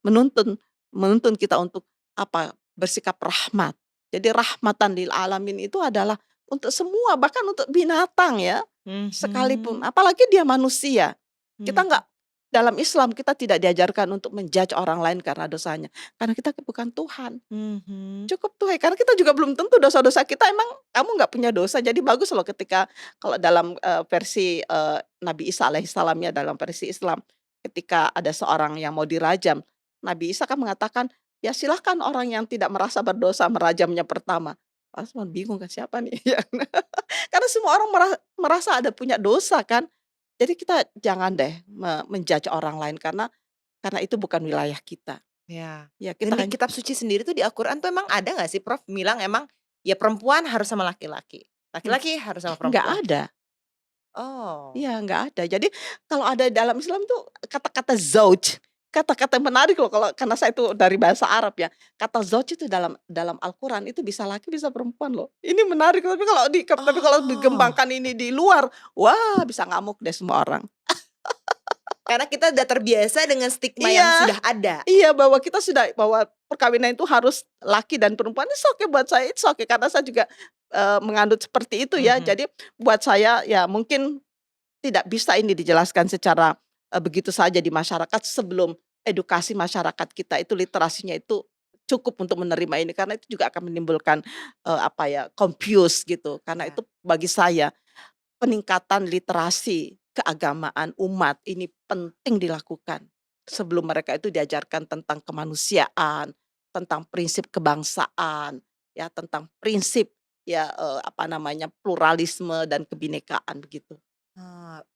menuntun menuntun kita untuk apa, bersikap rahmat. Jadi rahmatan lil alamin itu adalah untuk semua, bahkan untuk binatang ya, sekalipun, Mhm. apalagi dia manusia. Kita Mhm. nggak dalam Islam kita tidak diajarkan untuk men-judge orang lain karena dosanya, karena kita bukan Tuhan. Mhm. Cukup Tuhan, karena kita juga belum tentu dosa-dosa kita emang kamu nggak punya dosa. Jadi bagus loh ketika kalau dalam, versi, Nabi Isa alaihissalam ya dalam versi Islam, ketika ada seorang yang mau dirajam, Nabi Isa kan mengatakan, "Ya silahkan orang yang tidak merasa berdosa merajamnya pertama." Pas bingung kan siapa nih yang karena semua orang merasa ada punya dosa kan. Jadi kita jangan deh men-judge orang lain karena itu bukan wilayah kita. Ya. Ya kita Dan di hanya kitab suci sendiri tuh di Al-Quran tuh emang ada nggak sih Prof bilang emang ya perempuan harus sama laki-laki, mmm, laki-laki harus sama nggak perempuan? ada. Oh. Iya, nggak ada. Jadi kalau ada dalam Islam tuh kata-kata zauj. kata-kata yang menarik loh kalau karena saya itu dari bahasa Arab ya. Kata zauj itu dalam dalam Al-Quran itu bisa laki bisa perempuan loh. Ini menarik tapi kalau Oh, dikembangkan ini di luar, wah bisa ngamuk deh semua orang. karena kita udah terbiasa dengan stigma yang Iya. sudah ada. Iya, bahwa perkawinan itu harus laki dan perempuan, it's okay buat saya, it's okay karena saya juga, menganut seperti itu ya. Mhm. Jadi buat saya ya mungkin tidak bisa ini dijelaskan secara, begitu saja di masyarakat sebelum edukasi masyarakat kita itu literasinya itu cukup untuk menerima ini, karena itu juga akan menimbulkan, apa ya, confuse gitu. Karena Ya. itu bagi saya peningkatan literasi keagamaan umat ini penting dilakukan. Sebelum mereka itu diajarkan tentang kemanusiaan, tentang prinsip kebangsaan, ya tentang prinsip ya, apa namanya, pluralisme dan kebinekaan begitu.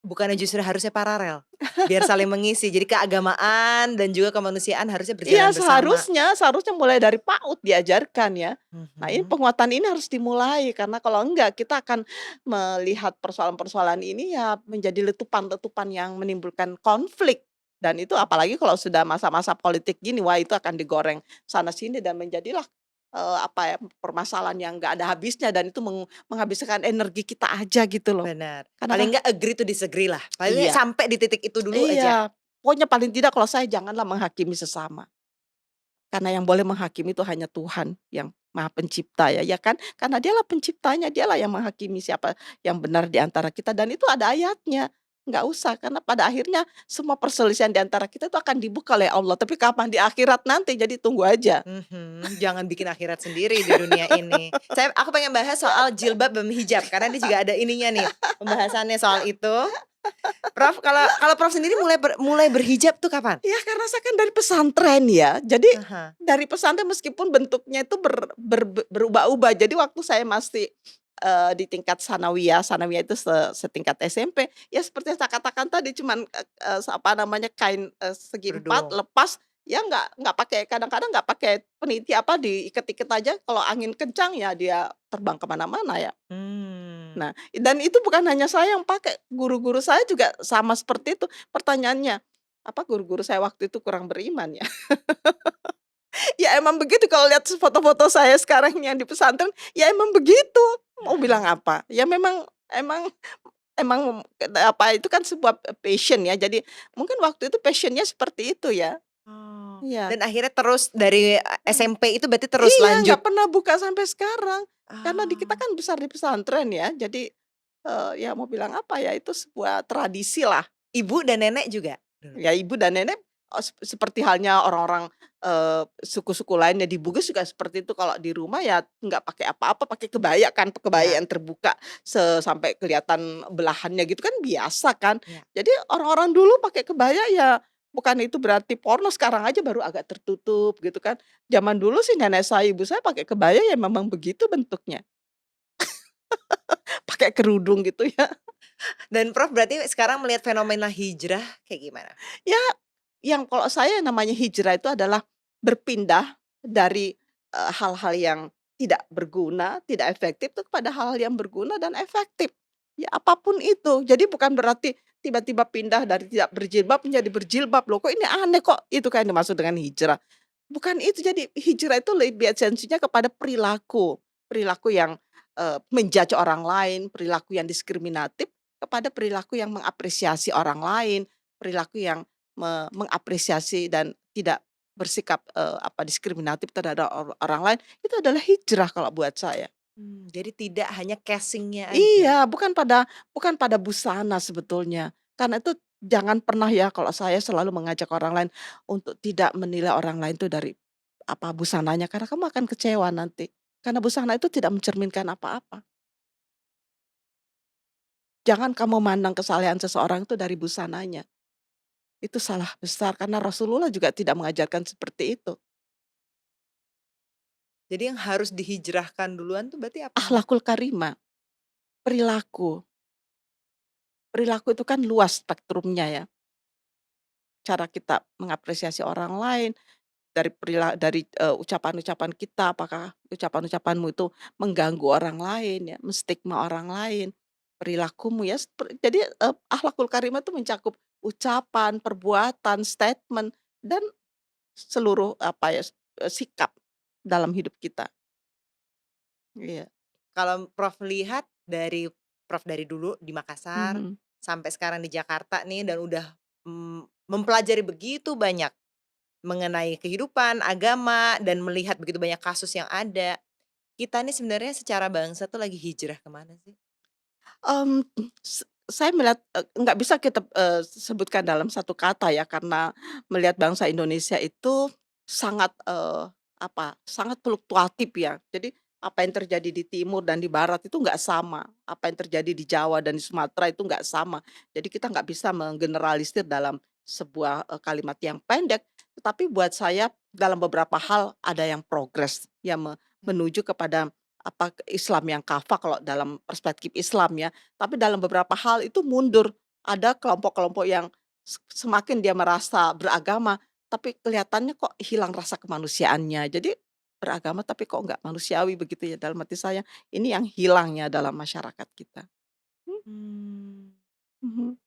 Bukannya justru harusnya paralel, biar saling mengisi. Jadi keagamaan dan juga kemanusiaan harusnya Iya berjalan bersama. seharusnya seharusnya mulai dari PAUD diajarkan ya. Nah ini Mhm. penguatan ini harus dimulai karena kalau enggak kita akan melihat persoalan-persoalan ini ya menjadi letupan-letupan yang menimbulkan konflik. Dan itu apalagi kalau sudah masa-masa politik gini, wah itu akan digoreng sana sini dan menjadilah, apa ya, permasalahan yang nggak ada habisnya dan itu menghabiskan energi kita aja gitu loh. Benar, Karena paling enggak agree to disagree lah, paling nggak iya sampai di titik itu dulu aja. iya, pokoknya paling tidak kalau saya janganlah menghakimi sesama. Karena yang boleh menghakimi itu hanya Tuhan yang Maha Pencipta ya, ya kan? Karena Dialah penciptanya, Dialah yang menghakimi siapa yang benar di antara kita dan itu ada ayatnya. Nggak usah, karena pada akhirnya semua perselisihan di antara kita itu akan dibuka oleh Allah, tapi kapan di akhirat nanti, jadi tunggu aja. Mhm, jangan bikin akhirat sendiri di dunia ini. Aku pengen bahas soal jilbab dan hijab karena ini juga ada ininya nih, pembahasannya soal itu. Prof, kalau kalau Prof sendiri mulai berhijab tuh kapan? Ya karena saya kan dari pesantren ya, jadi Aha, dari pesantren meskipun bentuknya itu berubah-ubah. Jadi waktu saya masih, di tingkat sanawiyah, sanawiyah itu setingkat SMP, ya seperti yang saya katakan tadi cuman, apa namanya, kain, segi empat kerudung. lepas, ya nggak pakai kadang-kadang nggak pakai peniti apa, diiket-iket aja kalau angin kencang ya dia terbang ke mana-mana ya. Mmm. Nah, dan itu bukan hanya saya yang pakai, guru-guru saya juga sama seperti itu. Pertanyaannya, apa guru-guru saya waktu itu kurang beriman ya? Ya emang begitu kalau lihat foto-foto saya sekarang yang di pesantren, ya emang begitu. Mau bilang apa? Ya memang emang emang, apa, itu kan sebuah passion ya, jadi mungkin waktu itu passion-nya seperti itu ya. Oh, Iya. dan akhirnya terus dari, SMP itu berarti terus Iya, lanjut? nggak pernah buka sampai sekarang. Karena di kita Oh, kan besar di pesantren ya, jadi, ya mau bilang apa ya, itu sebuah tradisi lah. ibu dan nenek juga? Dulu? Ya ibu dan nenek, seperti halnya orang-orang, suku-suku lainnya di Bugis juga seperti itu kalau di rumah ya nggak pakai apa-apa, pakai kebaya kan, kebaya Ya, yang terbuka sampai kelihatan belahannya gitu kan biasa kan. ya. Jadi orang-orang dulu pakai kebaya ya bukan itu berarti porno, sekarang aja baru agak tertutup gitu kan. Zaman dulu sih nenek saya, ibu saya pakai kebaya ya memang begitu bentuknya, pakai kerudung gitu ya. Dan Prof berarti sekarang melihat fenomena hijrah kayak gimana? Ya, yang kalau saya namanya hijrah itu adalah berpindah dari, hal-hal yang tidak berguna, tidak efektif tuh kepada hal-hal yang berguna dan efektif. Ya apapun itu. Jadi bukan berarti tiba-tiba pindah dari tidak berjilbab menjadi berjilbab, loh kok ini aneh kok, itu kan yang dimaksud dengan hijrah. Bukan itu, jadi hijrah itu lebih esensinya kepada perilaku. Perilaku yang, men-judge orang lain, perilaku yang diskriminatif, kepada perilaku yang mengapresiasi orang lain, perilaku yang mengapresiasi dan tidak bersikap, apa, diskriminatif terhadap orang lain, itu adalah hijrah kalau buat saya. Jadi tidak hanya casing-nya aja. Iya, bukan pada busana sebetulnya. Karena itu jangan pernah ya, kalau saya selalu mengajak orang lain untuk tidak menilai orang lain itu dari, apa, busananya, karena kamu akan kecewa nanti. Karena busana itu tidak mencerminkan apa-apa. Jangan kamu mandang kesalehan seseorang itu dari busananya. Itu salah besar karena Rasulullah juga tidak mengajarkan seperti itu. Jadi yang harus dihijrahkan duluan tuh berarti apanya? Akhlakul karimah, perilaku. Perilaku itu kan luas spektrumnya ya. Cara kita mengapresiasi orang lain, dari, ucapan-ucapan kita, apakah ucapan-ucapanmu itu mengganggu orang lain ya, menstigma orang lain, perilakumu ya jadi, akhlakul karimah itu mencakup ucapan, perbuatan, statement. dan seluruh apa ya, sikap dalam hidup kita. Iya. Kalau Prof lihat Prof dari dulu di Makassar, Mhm. sampai sekarang di Jakarta nih dan udah, mempelajari begitu banyak mengenai kehidupan, agama, dan melihat begitu banyak kasus yang ada. Kita nih sebenarnya secara bangsa tuh lagi hijrah kemana sih? Mmm, saya melihat, nggak bisa kita, sebutkan dalam satu kata ya, karena melihat bangsa Indonesia itu sangat, apa, sangat fluktuatif ya. Jadi apa yang terjadi di timur dan di barat itu nggak sama, apa yang terjadi di Jawa dan di Sumatera itu nggak sama. Jadi kita nggak bisa menggeneralisir dalam sebuah, kalimat yang pendek, tetapi buat saya dalam beberapa hal ada yang progres, yang menuju kepada apa, Islam yang kafah kalau dalam perspektif Islam ya. Tapi dalam beberapa hal itu mundur. Ada kelompok-kelompok yang semakin dia merasa beragama, tapi kelihatannya kok hilang rasa kemanusiaannya. Jadi beragama tapi kok nggak manusiawi begitu ya dalam hati saya. Ini yang hilangnya dalam masyarakat kita. Mmm, Mmm. mhm.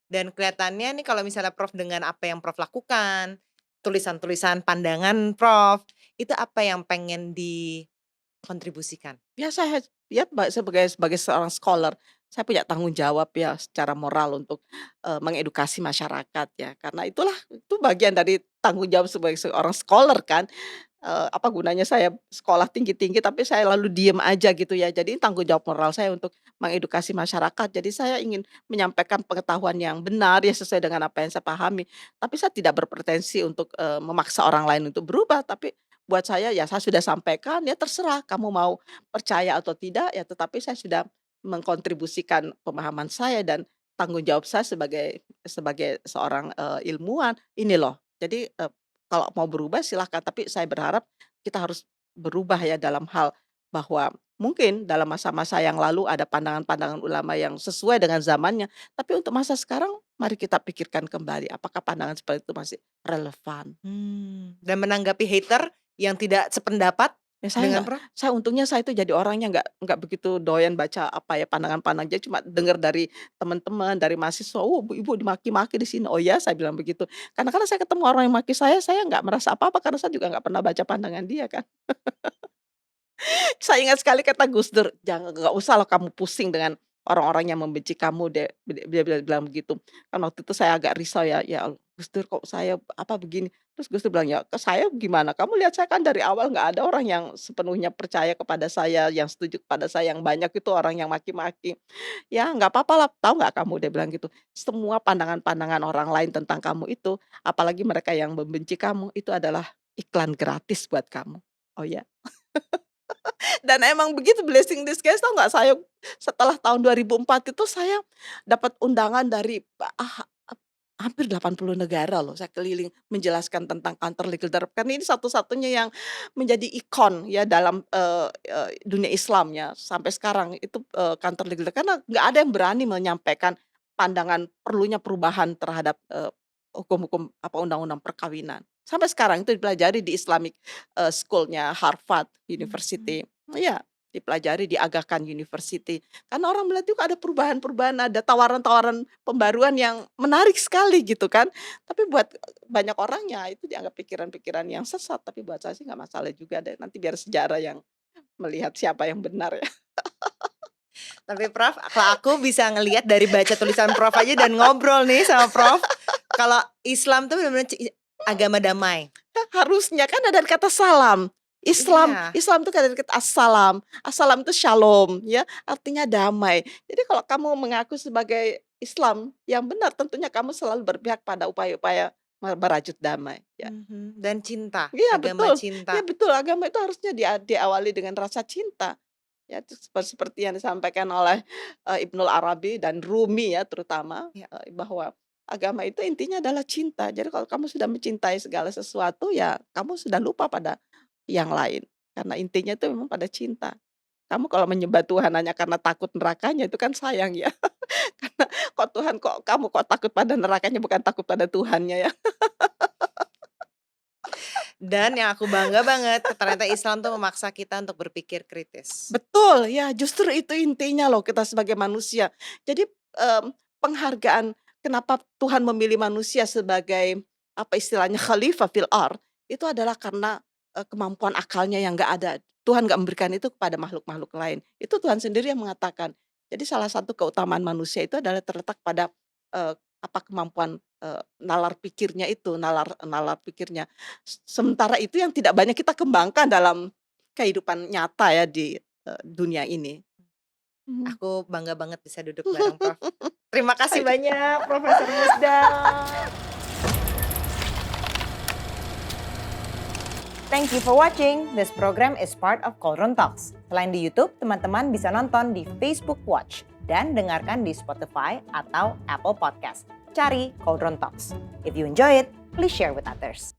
Dan kelihatannya nih kalau misalnya Prof dengan apa yang Prof lakukan, tulisan-tulisan pandangan Prof, itu apa yang pengen dikontribusikan? Ya saya ya sebagai seorang scholar, saya punya tanggung jawab ya secara moral untuk, mengedukasi masyarakat ya. Karena itu bagian dari tanggung jawab sebagai seorang scholar kan. Apa gunanya saya sekolah tinggi-tinggi tapi saya lalu diem aja gitu ya. Jadi tanggung jawab moral saya untuk mengedukasi masyarakat. Jadi saya ingin menyampaikan pengetahuan yang benar ya sesuai dengan apa yang saya pahami. Tapi saya tidak berpretensi untuk, memaksa orang lain untuk berubah, tapi buat saya ya saya sudah sampaikan, ya terserah kamu mau percaya atau tidak ya, tetapi saya sudah mengkontribusikan pemahaman saya dan tanggung jawab saya sebagai sebagai seorang, ilmuwan, ini loh. Jadi, kalau mau berubah silahkan, tapi saya berharap kita harus berubah ya dalam hal bahwa mungkin dalam masa-masa yang lalu ada pandangan-pandangan ulama yang sesuai dengan zamannya, tapi untuk masa sekarang mari kita pikirkan kembali apakah pandangan seperti itu masih relevan. Dan menanggapi hater yang tidak sependapat Ya dengan Prof? saya untungnya saya itu jadi orangnya nggak begitu doyan baca apa ya, pandangan-pandangan, jadi cuma dengar dari teman-teman, dari mahasiswa, "Oh, Bu, Ibu dimaki-maki di sini." "Oh ya?" Saya bilang begitu. Karena kadang saya ketemu orang yang maki saya nggak merasa apa-apa karena saya juga nggak pernah baca pandangan dia kan. Saya ingat sekali kata Gus Dur, nggak usah loh kamu pusing dengan orang-orang yang membenci kamu deh." Dia bilang begitu. Kan waktu itu saya agak risau ya, "Ya Gus Dur kok saya apa begini?" Terus Gus Dur bilang, "Ya ke saya gimana? Kamu lihat saya kan dari awal nggak ada orang yang sepenuhnya percaya kepada saya, yang setuju kepada saya, yang banyak itu orang yang maki-maki. Ya nggak apa-apa lah, tahu nggak kamu," dia bilang gitu, "semua pandangan-pandangan orang lain tentang kamu itu, apalagi mereka yang membenci kamu, itu adalah iklan gratis buat kamu." Oh ya? Dan emang begitu blessing disguise tahu nggak saya setelah tahun 2004 itu saya dapat undangan dari hampir 80 negara loh, saya keliling menjelaskan tentang kantor legal therapy karena ini satu-satunya yang menjadi ikon ya dalam, dunia Islam ya sampai sekarang itu, kantor legal karena nggak ada yang berani menyampaikan pandangan perlunya perubahan terhadap, hukum-hukum apa, undang-undang perkawinan. Sampai sekarang itu dipelajari di Islamic, school-nya Harvard Mhm. University. Iya, dipelajari di Aga Khan University. Karena orang melihat juga ada perubahan-perubahan, ada tawaran-tawaran pembaruan yang menarik sekali gitu kan. Tapi buat banyak orang ya itu dianggap pikiran-pikiran yang sesat, tapi buat saya sih nggak masalah juga deh, nanti biar sejarah yang melihat siapa yang benar ya. Tapi Prof, kalau aku bisa ngelihat dari baca tulisan Prof aja dan ngobrol nih sama Prof, kalau Islam tuh benar-benar agama damai. Harusnya kan ada dari kata salam. Islam Iya. Islam itu kan dari kata assalam, assalam itu shalom ya, artinya damai. Jadi kalau kamu mengaku sebagai Islam yang benar tentunya kamu selalu berpihak pada upaya-upaya merajut damai ya. Dan cinta, Iya agama betul, iya cinta. betul, agama itu harusnya diawali dengan rasa cinta. Ya itu seperti yang disampaikan oleh, Ibnul Arabi dan Rumi ya terutama, Ya. bahwa agama itu intinya adalah cinta. Jadi kalau kamu sudah mencintai segala sesuatu ya kamu sudah lupa pada yang lain. Karena intinya itu memang pada cinta. Kamu kalau menyembah Tuhan hanya karena takut nerakanya itu kan sayang ya. Karena kok Tuhan kok kamu kok takut pada nerakanya bukan takut pada Tuhannya ya. Dan yang aku bangga banget, ternyata Islam tuh memaksa kita untuk berpikir kritis. Betul, ya justru itu intinya loh kita sebagai manusia. Jadi, penghargaan kenapa Tuhan memilih manusia sebagai, apa istilahnya, khalifah fil ardh, itu adalah karena, kemampuan akalnya yang nggak ada. Tuhan nggak memberikan itu kepada makhluk-makhluk lain. Itu Tuhan sendiri yang mengatakan. Jadi salah satu keutamaan manusia itu adalah terletak pada, apa, kemampuan, nalar pikirnya itu, nalar nalar pikirnya. Sementara itu yang tidak banyak kita kembangkan dalam kehidupan nyata ya di, dunia ini. Mhm. Aku bangga banget bisa duduk bareng Prof. Terima kasih banyak Profesor Musda. Thank you for watching. This program is part of Cauldron Talks. Selain di YouTube, teman-teman bisa nonton di Facebook Watch dan dengarkan di Spotify atau Apple Podcast. Cari Cauldron Talks. If you enjoy it, please share with others.